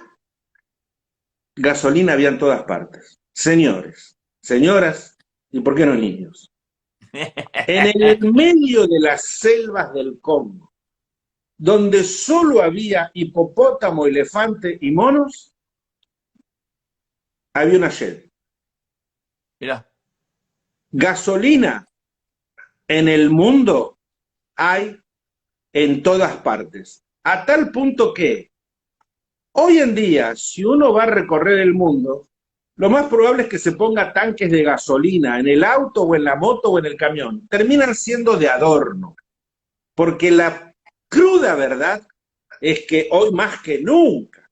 Speaker 2: gasolina había en todas partes. Señores, señoras, y por qué no niños. En el medio de las selvas del Congo, donde solo había hipopótamo, elefante y monos, había una Shell.
Speaker 1: Mirá.
Speaker 2: Gasolina en el mundo hay en todas partes. A tal punto que hoy en día, si uno va a recorrer el mundo, lo más probable es que se ponga tanques de gasolina en el auto o en la moto o en el camión. Terminan siendo de adorno, porque la cruda verdad es que hoy más que nunca,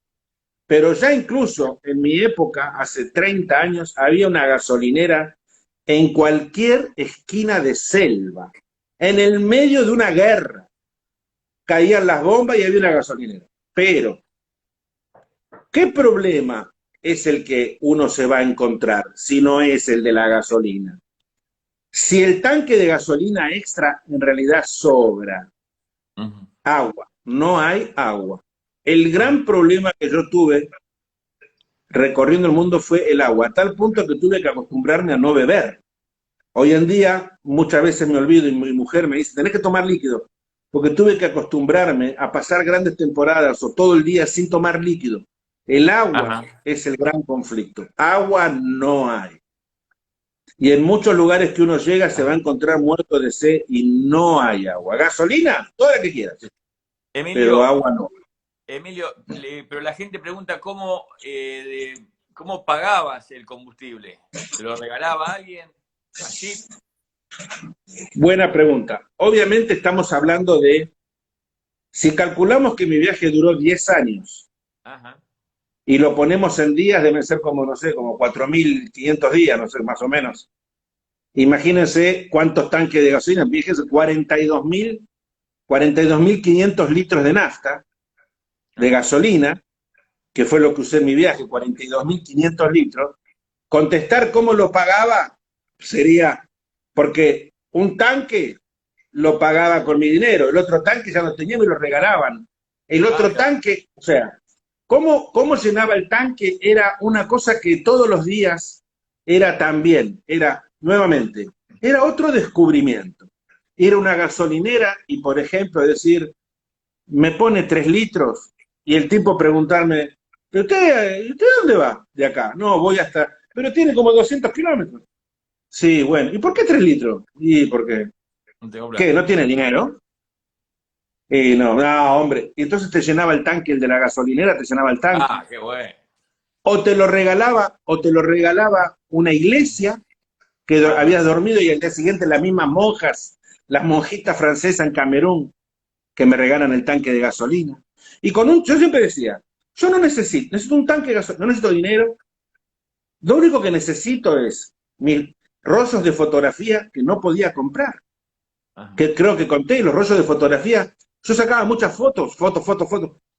Speaker 2: pero ya incluso en mi época, hace 30 años, había una gasolinera en cualquier esquina de selva, en el medio de una guerra. Caían las bombas y había una gasolinera. Pero, ¿qué problema es el que uno se va a encontrar si no es el de la gasolina? Si el tanque de gasolina extra en realidad sobra
Speaker 1: Ujú.
Speaker 2: agua, no hay agua. El gran problema que yo tuve recorriendo el mundo fue el agua, a tal punto que tuve que acostumbrarme a no beber. Hoy en día muchas veces me olvido y mi mujer me dice, tenés que tomar líquido, porque tuve que acostumbrarme a pasar grandes temporadas o todo el día sin tomar líquido. El agua
Speaker 1: Ajá.
Speaker 2: es el gran conflicto. Agua no hay. Y en muchos lugares que uno llega se va a
Speaker 1: Ajá.
Speaker 2: encontrar muerto de sed y no hay agua. Gasolina, toda la que quieras, pero
Speaker 1: Emilio,
Speaker 2: agua no.
Speaker 1: pero la gente pregunta cómo pagabas el combustible. ¿Te lo regalaba alguien? ¿Así?
Speaker 2: Buena pregunta. Obviamente estamos hablando de, si calculamos que mi viaje duró 10 años
Speaker 1: Ajá.
Speaker 2: y lo ponemos en días, deben ser como, no sé, como 4.500 días, no sé, más o menos. Imagínense cuántos tanques de gasolina, fíjense, 42.500 litros de nafta, de
Speaker 1: Ajá.
Speaker 2: gasolina, que fue lo que usé en mi viaje, 42.500 litros. Contestar cómo lo pagaba sería, porque un tanque lo pagaba con mi dinero, el otro tanque ya lo tenía y me lo regalaban. El
Speaker 1: Ah,
Speaker 2: otro
Speaker 1: claro.
Speaker 2: tanque, o sea, cómo llenaba el tanque era una cosa que todos los días era también, era nuevamente, era otro descubrimiento. Ir a una gasolinera y, por ejemplo, decir, me pone 3 litros y el tipo preguntarme, ¿usted dónde va de acá? No, voy hasta, pero tiene como 200 kilómetros. Sí, bueno, ¿y por qué 3 litros? Y porque,
Speaker 1: No tengo
Speaker 2: ¿qué?
Speaker 1: plata.
Speaker 2: ¿No tiene dinero? Y no, no, hombre. Y entonces te llenaba el tanque, el de la gasolinera te llenaba el tanque.
Speaker 1: Ah, qué bueno.
Speaker 2: O te lo regalaba una iglesia que
Speaker 1: Ajá.
Speaker 2: habías dormido y al día siguiente las mismas monjas, las monjitas francesas en Camerún, que me regalan el tanque de gasolina. Yo siempre decía, yo no necesito un tanque de gasolina, no necesito dinero, lo único que necesito es mis rollos de fotografía que no podía comprar,
Speaker 1: Ajá.
Speaker 2: que creo que conté, los rollos de fotografía, yo sacaba muchas fotos,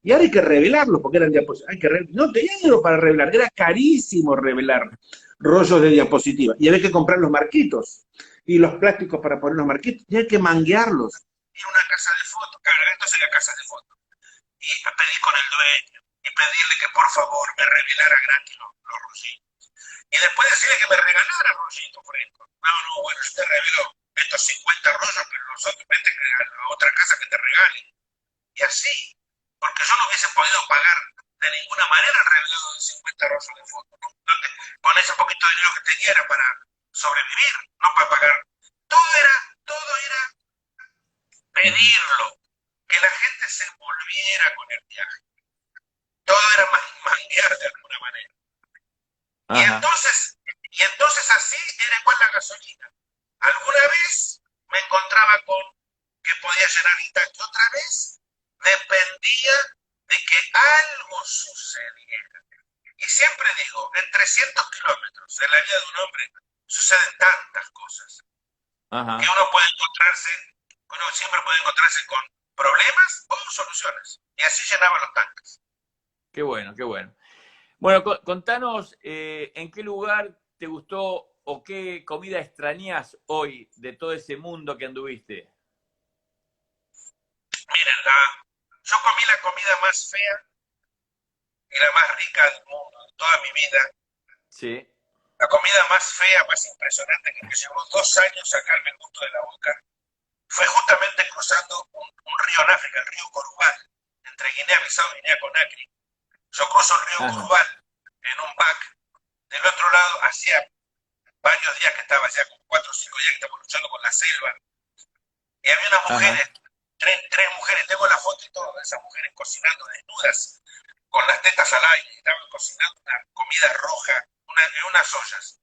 Speaker 2: y ahora hay que revelarlos porque eran diapositivas, no tenía dinero para revelar, era carísimo revelar rollos de diapositiva, y había que comprar los marquitos, y los plásticos para poner los marquitos, y hay que manguearlos. Ir a una casa de fotos, claro, esto sería casa de fotos, y pedí con el dueño, y pedirle que por favor me revelara gratis los rollitos. Y después decirle que me regalara rollitos, por ejemplo. No, no, bueno, yo te revelo estos 50 rollos, pero los otros vete a otra casa que te regalen. Y así, porque yo no hubiese podido pagar de ninguna manera el revelado de 50 rollos de fotos. ¿No? Con ese poquito de dinero que tenía era para sobrevivir, no para pagar. Todo era pedirlo, que la gente se envolviera con el viaje. Todo era manguear de alguna manera. Y
Speaker 1: Ajá.
Speaker 2: entonces, y entonces así era igual la gasolina. Alguna vez me encontraba con que podía llenar el tanque, otra vez dependía de que algo sucediera. Y siempre digo, en 300 kilómetros en la vida de un hombre suceden tantas cosas que
Speaker 1: Ajá.
Speaker 2: uno siempre puede encontrarse con problemas o soluciones. Y así llenaba los tanques.
Speaker 1: Qué bueno, qué bueno. Bueno, contanos en qué lugar te gustó o qué comida extrañas hoy de todo ese mundo que anduviste.
Speaker 2: Miren, yo comí la comida más fea y la más rica del mundo de toda mi vida.
Speaker 1: Sí.
Speaker 2: La comida más fea, más impresionante, que me llevó 2 años sacarme el gusto de la boca, fue justamente cruzando un río en África, el río Corubal, entre Guinea-Bissau y Guinea-Conakry. Yo cruzo el río
Speaker 1: Ajá.
Speaker 2: Corubal en un back. Del otro lado, hacía varios días que estaba, hacía como 4 o 5 días que estaba luchando con la selva. Y había unas
Speaker 1: Ajá.
Speaker 2: mujeres, tres mujeres, tengo la foto y todo de esas mujeres cocinando desnudas, con las tetas al aire. Estaban cocinando una comida roja en unas ollas.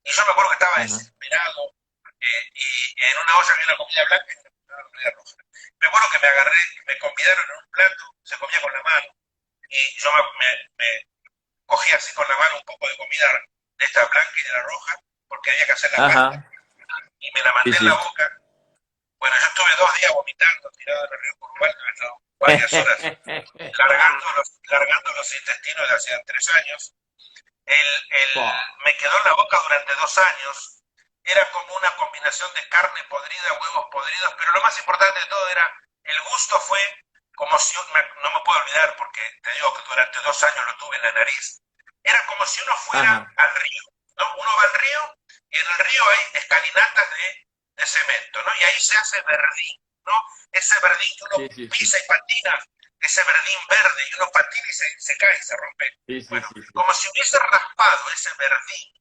Speaker 2: Y yo me acuerdo que estaba
Speaker 1: Ajá.
Speaker 2: desesperado, y en una olla había una comida blanca y una comida roja. Me acuerdo que me agarré, me convidaron en un plato, se comía con la mano, y yo me cogí así con la mano un poco de comida de esta blanca y de la roja, porque había que hacer la pasta,
Speaker 1: Ajá.
Speaker 2: y me la
Speaker 1: Sí,
Speaker 2: mandé en la
Speaker 1: sí.
Speaker 2: boca. Bueno, yo estuve 2 días vomitando, tirado en el río Uruguay, he estado varias horas largando los intestinos de hace 3 años.
Speaker 1: Fua.
Speaker 2: Me quedó en la boca durante 2 años. Era como una combinación de carne podrida, huevos podridos, pero lo más importante de todo era, el gusto fue como si, no me puedo olvidar porque te digo que durante 2 años lo tuve en la nariz, era como si uno fuera
Speaker 1: Ajá.
Speaker 2: al río, ¿no? Uno va al río y en el río hay escalinatas de cemento, ¿no? Y ahí se hace verdín, ¿no? Ese verdín que
Speaker 1: Sí,
Speaker 2: uno
Speaker 1: sí, sí.
Speaker 2: pisa y patina, ese verdín verde, y uno patina y se cae y se rompe.
Speaker 1: Sí, sí,
Speaker 2: Bueno,
Speaker 1: sí, sí.
Speaker 2: como si hubiese raspado ese verdín,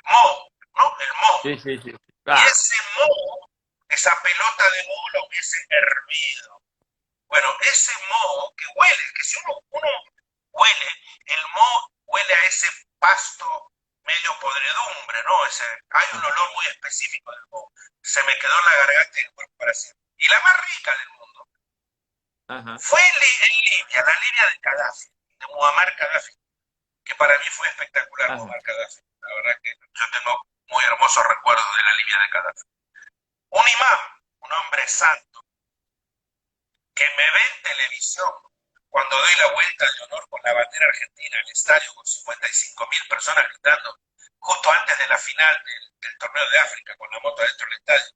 Speaker 2: moho, ¿no? El moho.
Speaker 1: Sí, sí, sí.
Speaker 2: Y
Speaker 1: Ah,
Speaker 2: ese moho, esa pelota de moho la hubiese hervido. Bueno, ese moho que huele, que si uno huele, el moho huele a ese pasto medio podredumbre, ¿no? Hay un
Speaker 1: ajá,
Speaker 2: olor muy específico del moho. Se me quedó en la garganta y el cuerpo para siempre. Y la más rica del mundo
Speaker 1: ajá,
Speaker 2: fue en Libia, la Libia de Gaddafi, de Muammar Gaddafi, que para mí fue espectacular
Speaker 1: ajá,
Speaker 2: Muammar Gaddafi. La verdad que yo tengo muy hermosos recuerdos de la Libia de Gaddafi. Un imán, un hombre santo, que me ve en televisión cuando doy la vuelta de honor con la bandera argentina al estadio con 55.000 personas gritando justo antes de la final del torneo de África con la moto dentro del estadio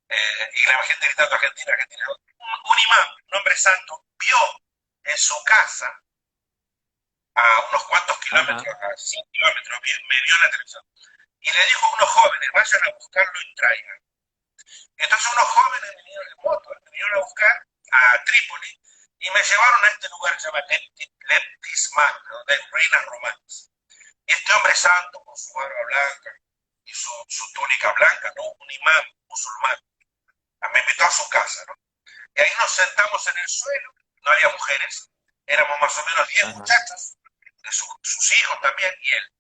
Speaker 2: y la gente gritando Argentina, Argentina. Un imán, un hombre santo, vio en su casa a unos cuantos
Speaker 1: ajá,
Speaker 2: kilómetros, a 5 kilómetros, me vio en la televisión y le dijo a unos jóvenes, vayan a buscarlo y traigan. Entonces unos jóvenes vinieron en moto, me vinieron a buscar a Trípoli y me llevaron a este lugar que se llama Leptisman, donde hay ruinas romanas. Y este hombre santo, con su barba blanca y su túnica blanca, ¿no? Un imán musulmán, me invitó a su casa, ¿no? Y ahí nos sentamos en el suelo, no había mujeres, éramos más o menos 10
Speaker 1: ajá,
Speaker 2: muchachos, sus hijos también y él.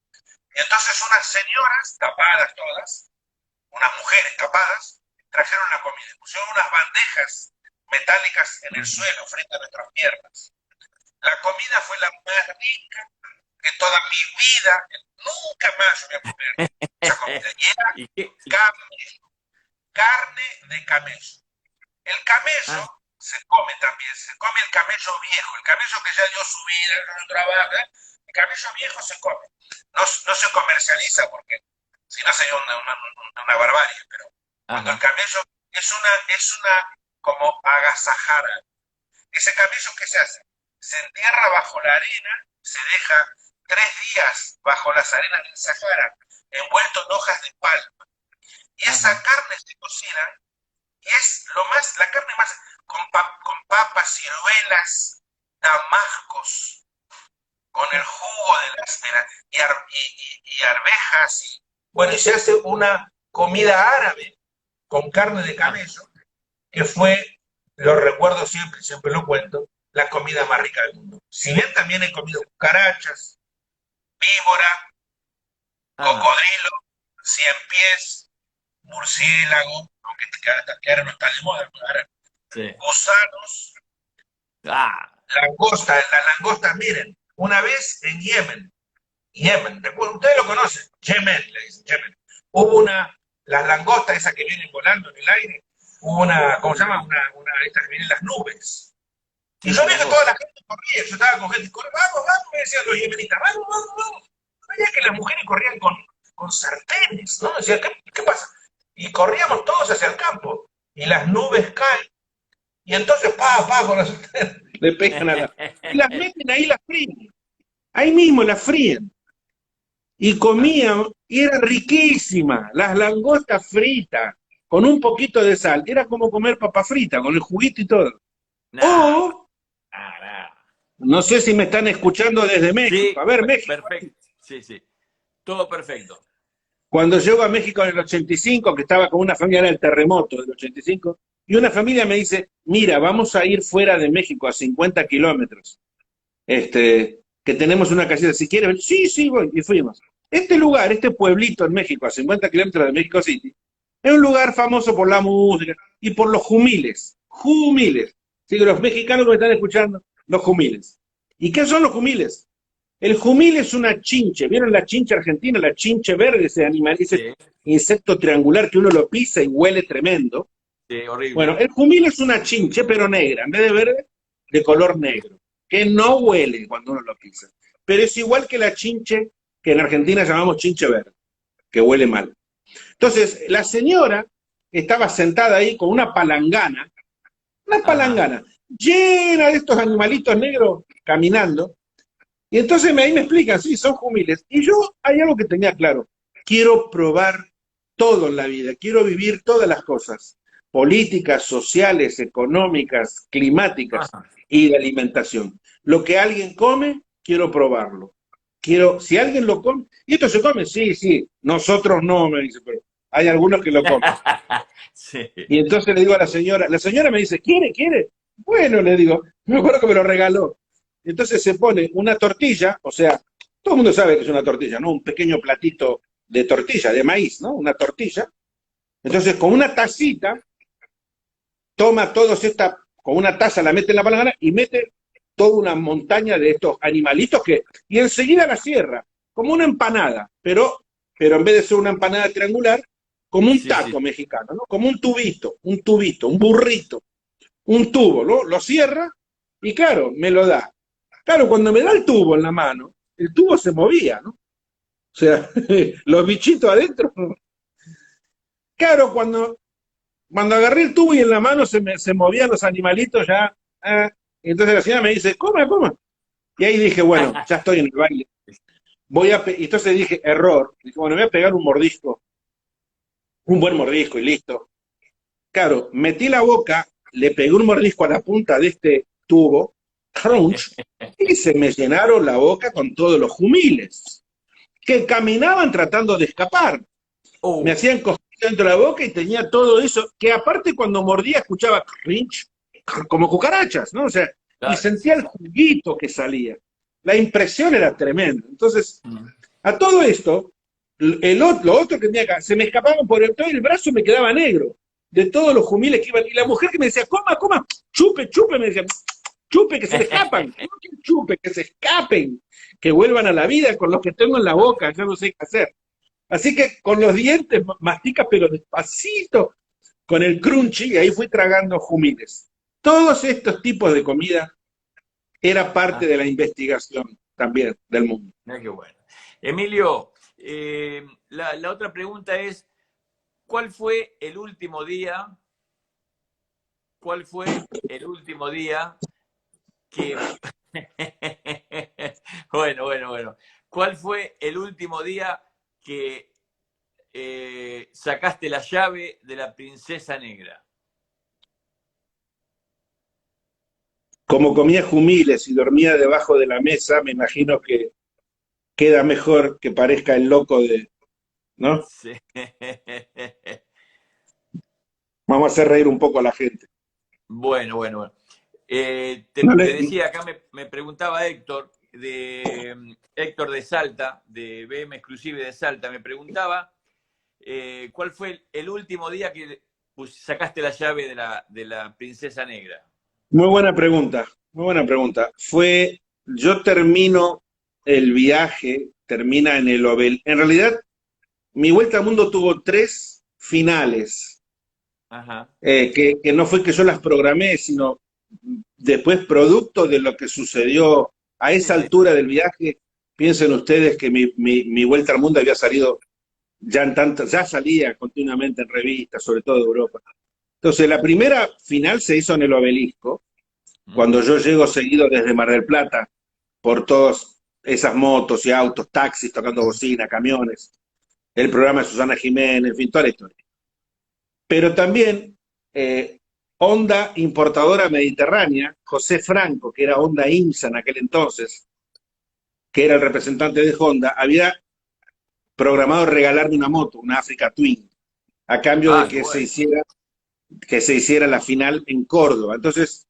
Speaker 2: Y entonces unas señoras, tapadas todas, unas mujeres tapadas, trajeron la comida, pusieron unas bandejas metálicas en el
Speaker 1: ajá.
Speaker 2: suelo frente a nuestras piernas. La comida fue la más rica de toda mi vida, nunca más voy a comer esa comida. Y era
Speaker 1: ¿Y qué?
Speaker 2: camello, carne de camello. El
Speaker 1: Ah,
Speaker 2: camello se come también, se come el camello viejo, el camello que ya dio su vida, ya no trabaja, el camello viejo se come. No, no se comercializa porque si no sería una barbarie, pero cuando el
Speaker 1: ajá,
Speaker 2: camello es una como agasajara. Ese camello, ¿qué se hace? Se entierra bajo la arena, se deja 3 días bajo las arenas del Sahara, envuelto en hojas de palma. Y esa
Speaker 1: ajá,
Speaker 2: carne se cocina y es la carne más, con papas, ciruelas, damascos, con el jugo y arvejas. Bueno, y se hace una comida árabe con carne de
Speaker 1: ajá,
Speaker 2: camello, que fue, lo recuerdo siempre, siempre lo cuento, la comida más rica del mundo. Si bien también he comido cucarachas, víbora,
Speaker 1: ajá.
Speaker 2: cocodrilo, cien pies, murciélago, aunque que ahora no está de moda, ahora,
Speaker 1: Sí.
Speaker 2: gusanos,
Speaker 1: Ah,
Speaker 2: las langostas, miren, una vez en Yemen, ustedes lo conocen, Yemen, le dicen, Yemen. Hubo las langostas esas que vienen volando en el aire, hubo ¿cómo se llama? Estas que vienen en las nubes. Y
Speaker 1: sí,
Speaker 2: yo
Speaker 1: la
Speaker 2: vi que toda la
Speaker 1: langosta.
Speaker 2: gente corría, yo estaba con gente, corría, vamos, vamos, me decían los yemenitas, vamos, vamos, vamos. Veía que las mujeres corrían con sartenes, ¿no? Decía, ¿qué pasa? Y corríamos todos hacia el campo, y las nubes caen, y entonces, con las sartenes, le pegan y las meten ahí, las fríen. Ahí mismo las fríen. Y
Speaker 1: Ah,
Speaker 2: comían, y era riquísima, las langostas fritas, con un poquito de sal. Era como comer papa frita, con el juguito y todo.
Speaker 1: nada,
Speaker 2: O,
Speaker 1: nada.
Speaker 2: no sé si me están escuchando desde México.
Speaker 1: Sí,
Speaker 2: A ver, México.
Speaker 1: perfecto. Sí, sí. Todo perfecto.
Speaker 2: Cuando llego a México en el 85, que estaba con una familia, era el terremoto del 85, y una familia me dice, mira, vamos a ir fuera de México a 50 kilómetros, que tenemos una casita, si quieres, sí, sí, voy, y fuimos. Este lugar, este pueblito en México, a 50 kilómetros de México City, es un lugar famoso por la música y por los jumiles, jumiles. Sí, los mexicanos que me están escuchando, los jumiles. ¿Y qué son los jumiles? El jumil es una chinche, ¿vieron la chinche argentina? La chinche verde, ese animal, ese
Speaker 1: Sí,
Speaker 2: insecto triangular que uno lo pisa y huele tremendo.
Speaker 1: sí,
Speaker 2: Bueno,
Speaker 1: horrible.
Speaker 2: el jumil es una chinche, pero negra, en vez de verde, de color negro, que no huele cuando uno lo pisa. Pero es igual que la chinche que en Argentina llamamos chinche verde, que huele mal. Entonces, la señora estaba sentada ahí con una
Speaker 1: Ajá,
Speaker 2: palangana, llena de estos animalitos negros caminando. Y entonces ahí me explican, sí, son jumiles. Y yo hay algo que tenía claro, quiero probar todo en la vida, quiero vivir todas las cosas, políticas, sociales, económicas, climáticas
Speaker 1: Ah,
Speaker 2: y de alimentación. Lo que alguien come, quiero probarlo. Quiero, si alguien lo come, ¿y esto se come? Sí, sí, nosotros no, me dice, pero hay algunos que lo comen.
Speaker 1: sí.
Speaker 2: Y entonces le digo a la señora me dice, ¿quiere, quiere? Bueno, le digo, me acuerdo que me lo regaló. Entonces se pone una tortilla, o sea, todo el mundo sabe que es una tortilla, ¿no? Un pequeño platito de tortilla, de maíz, ¿no? Una tortilla. Entonces, con una tacita, toma todos esta, con una taza la mete en la palangana y mete toda una montaña de estos animalitos que, y enseguida la cierra, como una empanada, pero en vez de ser una empanada triangular, como un
Speaker 1: Sí,
Speaker 2: taco
Speaker 1: sí.
Speaker 2: mexicano, ¿no? Como un tubito, un burrito, un tubo, ¿no? Lo cierra y claro, me lo da. Claro, cuando me da el tubo en la mano, el tubo se movía, ¿no? O sea, los bichitos adentro. Claro, cuando agarré el tubo y en la mano se movían los animalitos ya. Entonces la señora me dice, coma, coma. Y ahí dije, bueno, ya estoy en el baile. Y entonces dije, error. Dije, bueno, voy a pegar un mordisco, un buen mordisco y listo. Claro, metí la boca, le pegué un mordisco a la punta de este tubo, crunch, y se me llenaron la boca con todos los jumiles, que caminaban tratando de escapar. Me
Speaker 1: Oh,
Speaker 2: hacían cosquillas dentro de la boca y tenía todo eso, que aparte cuando mordía escuchaba crunch, como cucarachas, ¿no? O sea, y
Speaker 1: claro,
Speaker 2: sentía
Speaker 1: sí,
Speaker 2: el
Speaker 1: sí.
Speaker 2: juguito que salía. La impresión era tremenda. Entonces,
Speaker 1: Mm.
Speaker 2: a todo esto, lo otro que tenía acá, se me escapaban por todo el brazo, me quedaba negro, de todos los jumiles que iban. Y la mujer que me decía, coma, coma, chupe, chupe, me decía, chupe, que se le escapan. No que chupe, que se escapen, que vuelvan a la vida con los que tengo en la boca, ya no sé qué hacer. Así que con los dientes masticas, pero despacito, con el crunchy, y ahí fui tragando jumiles. Todos estos tipos de comida era parte
Speaker 1: Ah,
Speaker 2: de la investigación también del mundo.
Speaker 1: mira qué bueno. Emilio, la otra pregunta es, ¿cuál fue el último día? ¿Cuál fue el último día que... Bueno, bueno, bueno. ¿Cuál fue el último día que sacaste la llave de la princesa negra?
Speaker 2: Como comía jumiles y dormía debajo de la mesa, me imagino que queda mejor que parezca el loco de, ¿no?
Speaker 1: Sí.
Speaker 2: Vamos a hacer reír un poco a la gente.
Speaker 1: Bueno, bueno, bueno.
Speaker 2: No
Speaker 1: Te
Speaker 2: le-
Speaker 1: decía, acá me preguntaba Héctor de Salta, de BM Exclusive de Salta, me preguntaba cuál fue el último día que sacaste la llave de la princesa negra.
Speaker 2: Muy buena pregunta, muy buena pregunta. Yo termino el viaje, termina en el Ovel. En realidad, mi vuelta al mundo tuvo tres finales,
Speaker 1: Ajá.
Speaker 2: que no fue que yo las programé, sino después producto de lo que sucedió a
Speaker 1: Sí,
Speaker 2: esa
Speaker 1: sí.
Speaker 2: altura del viaje. Piensen ustedes que mi vuelta al mundo había salido ya salía continuamente en revistas, sobre todo de Europa. Entonces, la primera final se hizo en el Obelisco, cuando
Speaker 1: Ujú.
Speaker 2: yo llego seguido desde Mar del Plata, por todas esas motos y autos, taxis tocando bocina, camiones, el programa de Susana Jiménez, en fin, toda la historia. Pero también Honda Importadora Mediterránea, José Franco, que era Honda IMSA en aquel entonces, que era el representante de Honda, había programado regalarme una moto, una Africa Twin, a cambio de
Speaker 1: Ah, qué bueno.
Speaker 2: que se hiciera la final en Córdoba. Entonces,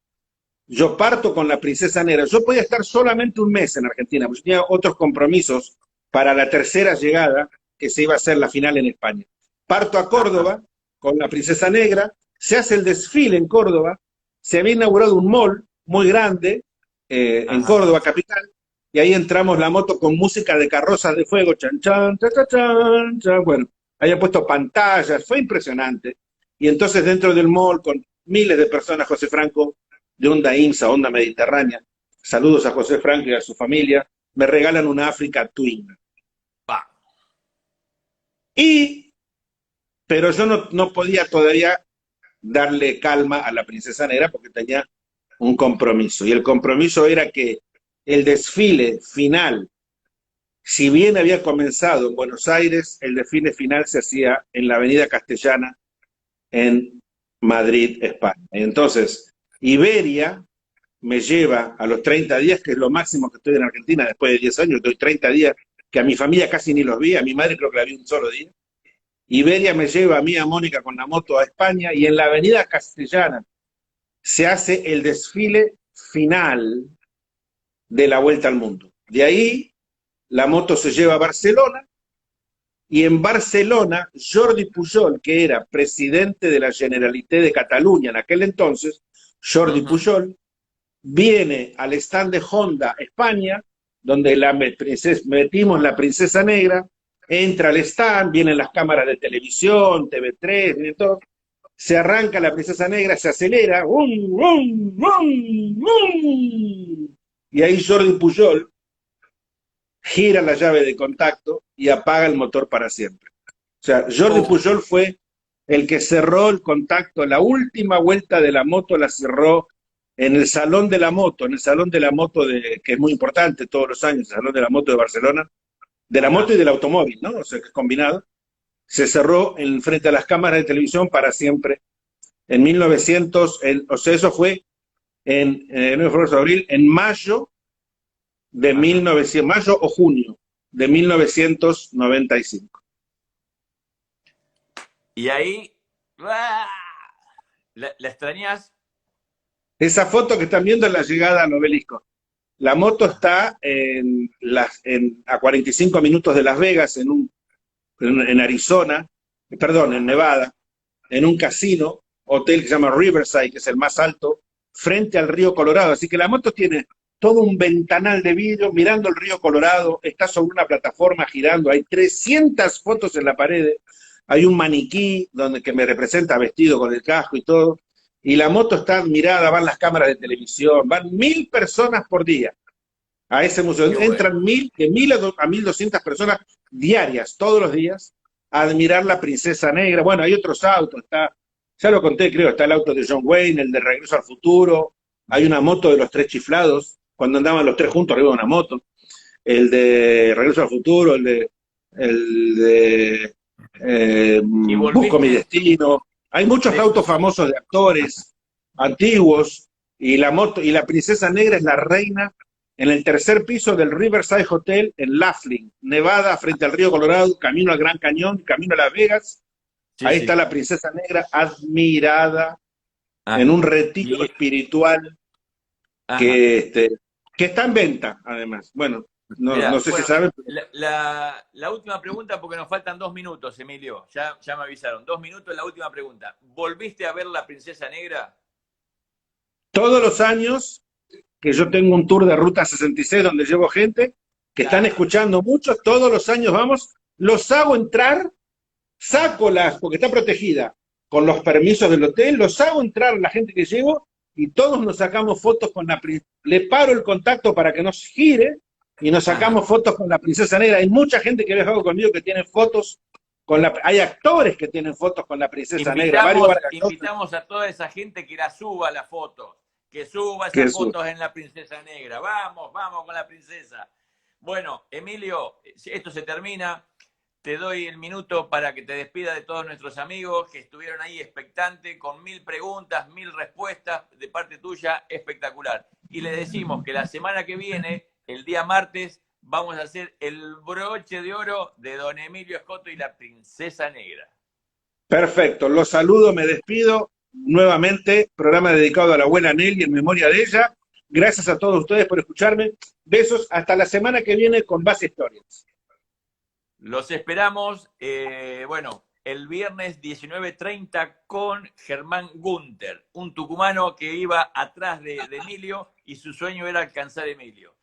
Speaker 2: yo parto con la Princesa Negra. Yo podía estar solamente un mes en Argentina, porque tenía otros compromisos para la tercera llegada, que se iba a hacer la final en España. Parto a
Speaker 1: Ajá,
Speaker 2: Córdoba con la Princesa Negra, se hace el desfile en Córdoba, se había inaugurado un mall muy grande en
Speaker 1: ajá.
Speaker 2: Córdoba capital, y ahí entramos la moto con música de carrozas de fuego, chan, chan, cha, cha, chan, chan. Bueno, habían puesto pantallas, fue impresionante. Y entonces dentro del mall, con miles de personas, José Franco de Onda IMSA, Onda Mediterránea. Saludos a José Franco y a su familia. Me regalan una Africa Twin.
Speaker 1: Va.
Speaker 2: Y, pero yo no podía todavía darle calma a la princesa negra porque tenía un compromiso. Y el compromiso era que el desfile final, si bien había comenzado en Buenos Aires, el desfile final se hacía en la Avenida Castellana, en Madrid, España. Entonces, Iberia me lleva a los 30 días, que es lo máximo que estoy en Argentina después de 10 años, estoy 30 días, que a mi familia casi ni los vi, a mi madre creo que la vi un solo día. Iberia me lleva a mí, a Mónica, con la moto a España, y en la Avenida Castellana se hace el desfile final de la Vuelta al Mundo. De ahí, la moto se lleva a Barcelona, y en Barcelona, Jordi Pujol, que era presidente de la Generalitat de Cataluña en aquel entonces, Jordi Pujol, viene al stand de Honda España, donde metimos la Princesa Negra, entra al stand, vienen las cámaras de televisión, TV3, y todo, se arranca la Princesa Negra, se acelera, ¡um, um, um, um! Y ahí Jordi Pujol gira la llave de contacto y apaga el motor para siempre. O sea, Jordi Pujol fue el que cerró el contacto, la última vuelta de la moto la cerró en el Salón de la Moto, en el Salón de la Moto, que es muy importante todos los años, el Salón de la Moto de Barcelona, de la moto y del automóvil, ¿no? O sea, que es combinado. Se cerró en frente a las cámaras de televisión para siempre. En 1900, o sea, eso fue en mayo de 1900, mayo o junio de 1995.
Speaker 1: Y ahí, ¡ah! ¿La extrañas?
Speaker 2: Esa foto que están viendo es la llegada al obelisco. La moto está a 45 minutos de Las Vegas, en Arizona, perdón, en Nevada, en un casino, hotel que se llama Riverside, que es el más alto, frente al río Colorado. Así que la moto tiene todo un ventanal de vidrio mirando el río Colorado, está sobre una plataforma girando, hay 300 fotos en la pared, hay un maniquí que me representa vestido con el casco y todo, y la moto está admirada, van las cámaras de televisión, van 1000 personas por día a ese museo.
Speaker 1: Qué
Speaker 2: Entran
Speaker 1: bueno.
Speaker 2: de 1000 a 1200 personas diarias, todos los días, a admirar la Princesa Negra. Bueno, hay otros autos, ya lo conté, creo, está el auto de John Wayne, el de Regreso al Futuro, hay una moto de los tres chiflados, cuando andaban los tres juntos arriba de una moto, el de Regreso al Futuro, el de
Speaker 1: ¿Y
Speaker 2: Busco mi
Speaker 1: volviste
Speaker 2: destino. Hay muchos
Speaker 1: de,
Speaker 2: autos famosos de actores antiguos, y la moto, y la Princesa Negra es la reina en el tercer piso del Riverside Hotel en Laughlin, Nevada, frente al río Colorado, camino al Gran Cañón, camino a Las Vegas.
Speaker 1: Sí,
Speaker 2: Ahí está
Speaker 1: sí.
Speaker 2: la Princesa Negra admirada en
Speaker 1: Ajá.
Speaker 2: un retiro
Speaker 1: Y,
Speaker 2: espiritual
Speaker 1: ajá.
Speaker 2: que está en venta, además. Bueno, no
Speaker 1: Mira,
Speaker 2: sé si
Speaker 1: bueno,
Speaker 2: saben.
Speaker 1: la última pregunta, porque nos faltan 2 minutos, Emilio. Ya me avisaron. 2 minutos, la última pregunta. ¿Volviste a ver la Princesa Negra?
Speaker 2: Todos los años que yo tengo un tour de Ruta 66 donde llevo gente que están
Speaker 1: Claro.
Speaker 2: escuchando mucho, todos los años vamos, los hago entrar,
Speaker 1: Ajá.
Speaker 2: saco porque está protegida, con los permisos del hotel, los hago entrar a la gente que llevo y todos nos sacamos fotos con le paro el contacto para que nos gire y nos
Speaker 1: Ajá.
Speaker 2: sacamos fotos con la Princesa Negra. Hay mucha gente que ha viajado conmigo que tiene fotos hay actores que tienen fotos con la Princesa Negra, Mario
Speaker 1: Invitamos,
Speaker 2: Vargas Llosa,
Speaker 1: invitamos a toda esa gente que la suba las fotos, que suba
Speaker 2: que
Speaker 1: esas
Speaker 2: es
Speaker 1: fotos en la Princesa Negra. Vamos, vamos con la princesa. Bueno, Emilio, esto se termina. Te doy el minuto para que te despida de todos nuestros amigos que estuvieron ahí expectantes, con 1000 preguntas, 1000 respuestas de parte tuya, espectacular. Y le decimos que la semana que viene, el día martes, vamos a hacer el broche de oro de don Emilio Escoto y la Princesa Negra.
Speaker 2: perfecto. Los saludo, me despido. Nuevamente, programa dedicado a la abuela Nelly en memoria de ella. Gracias a todos ustedes por escucharme. Besos, hasta la semana que viene con más historias.
Speaker 1: Los esperamos, bueno, el viernes 19:30 con Germán Gunter, un tucumano que iba atrás de Emilio y su sueño era alcanzar a Emilio.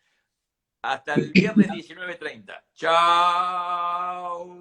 Speaker 1: Hasta el viernes 19:30. Chao.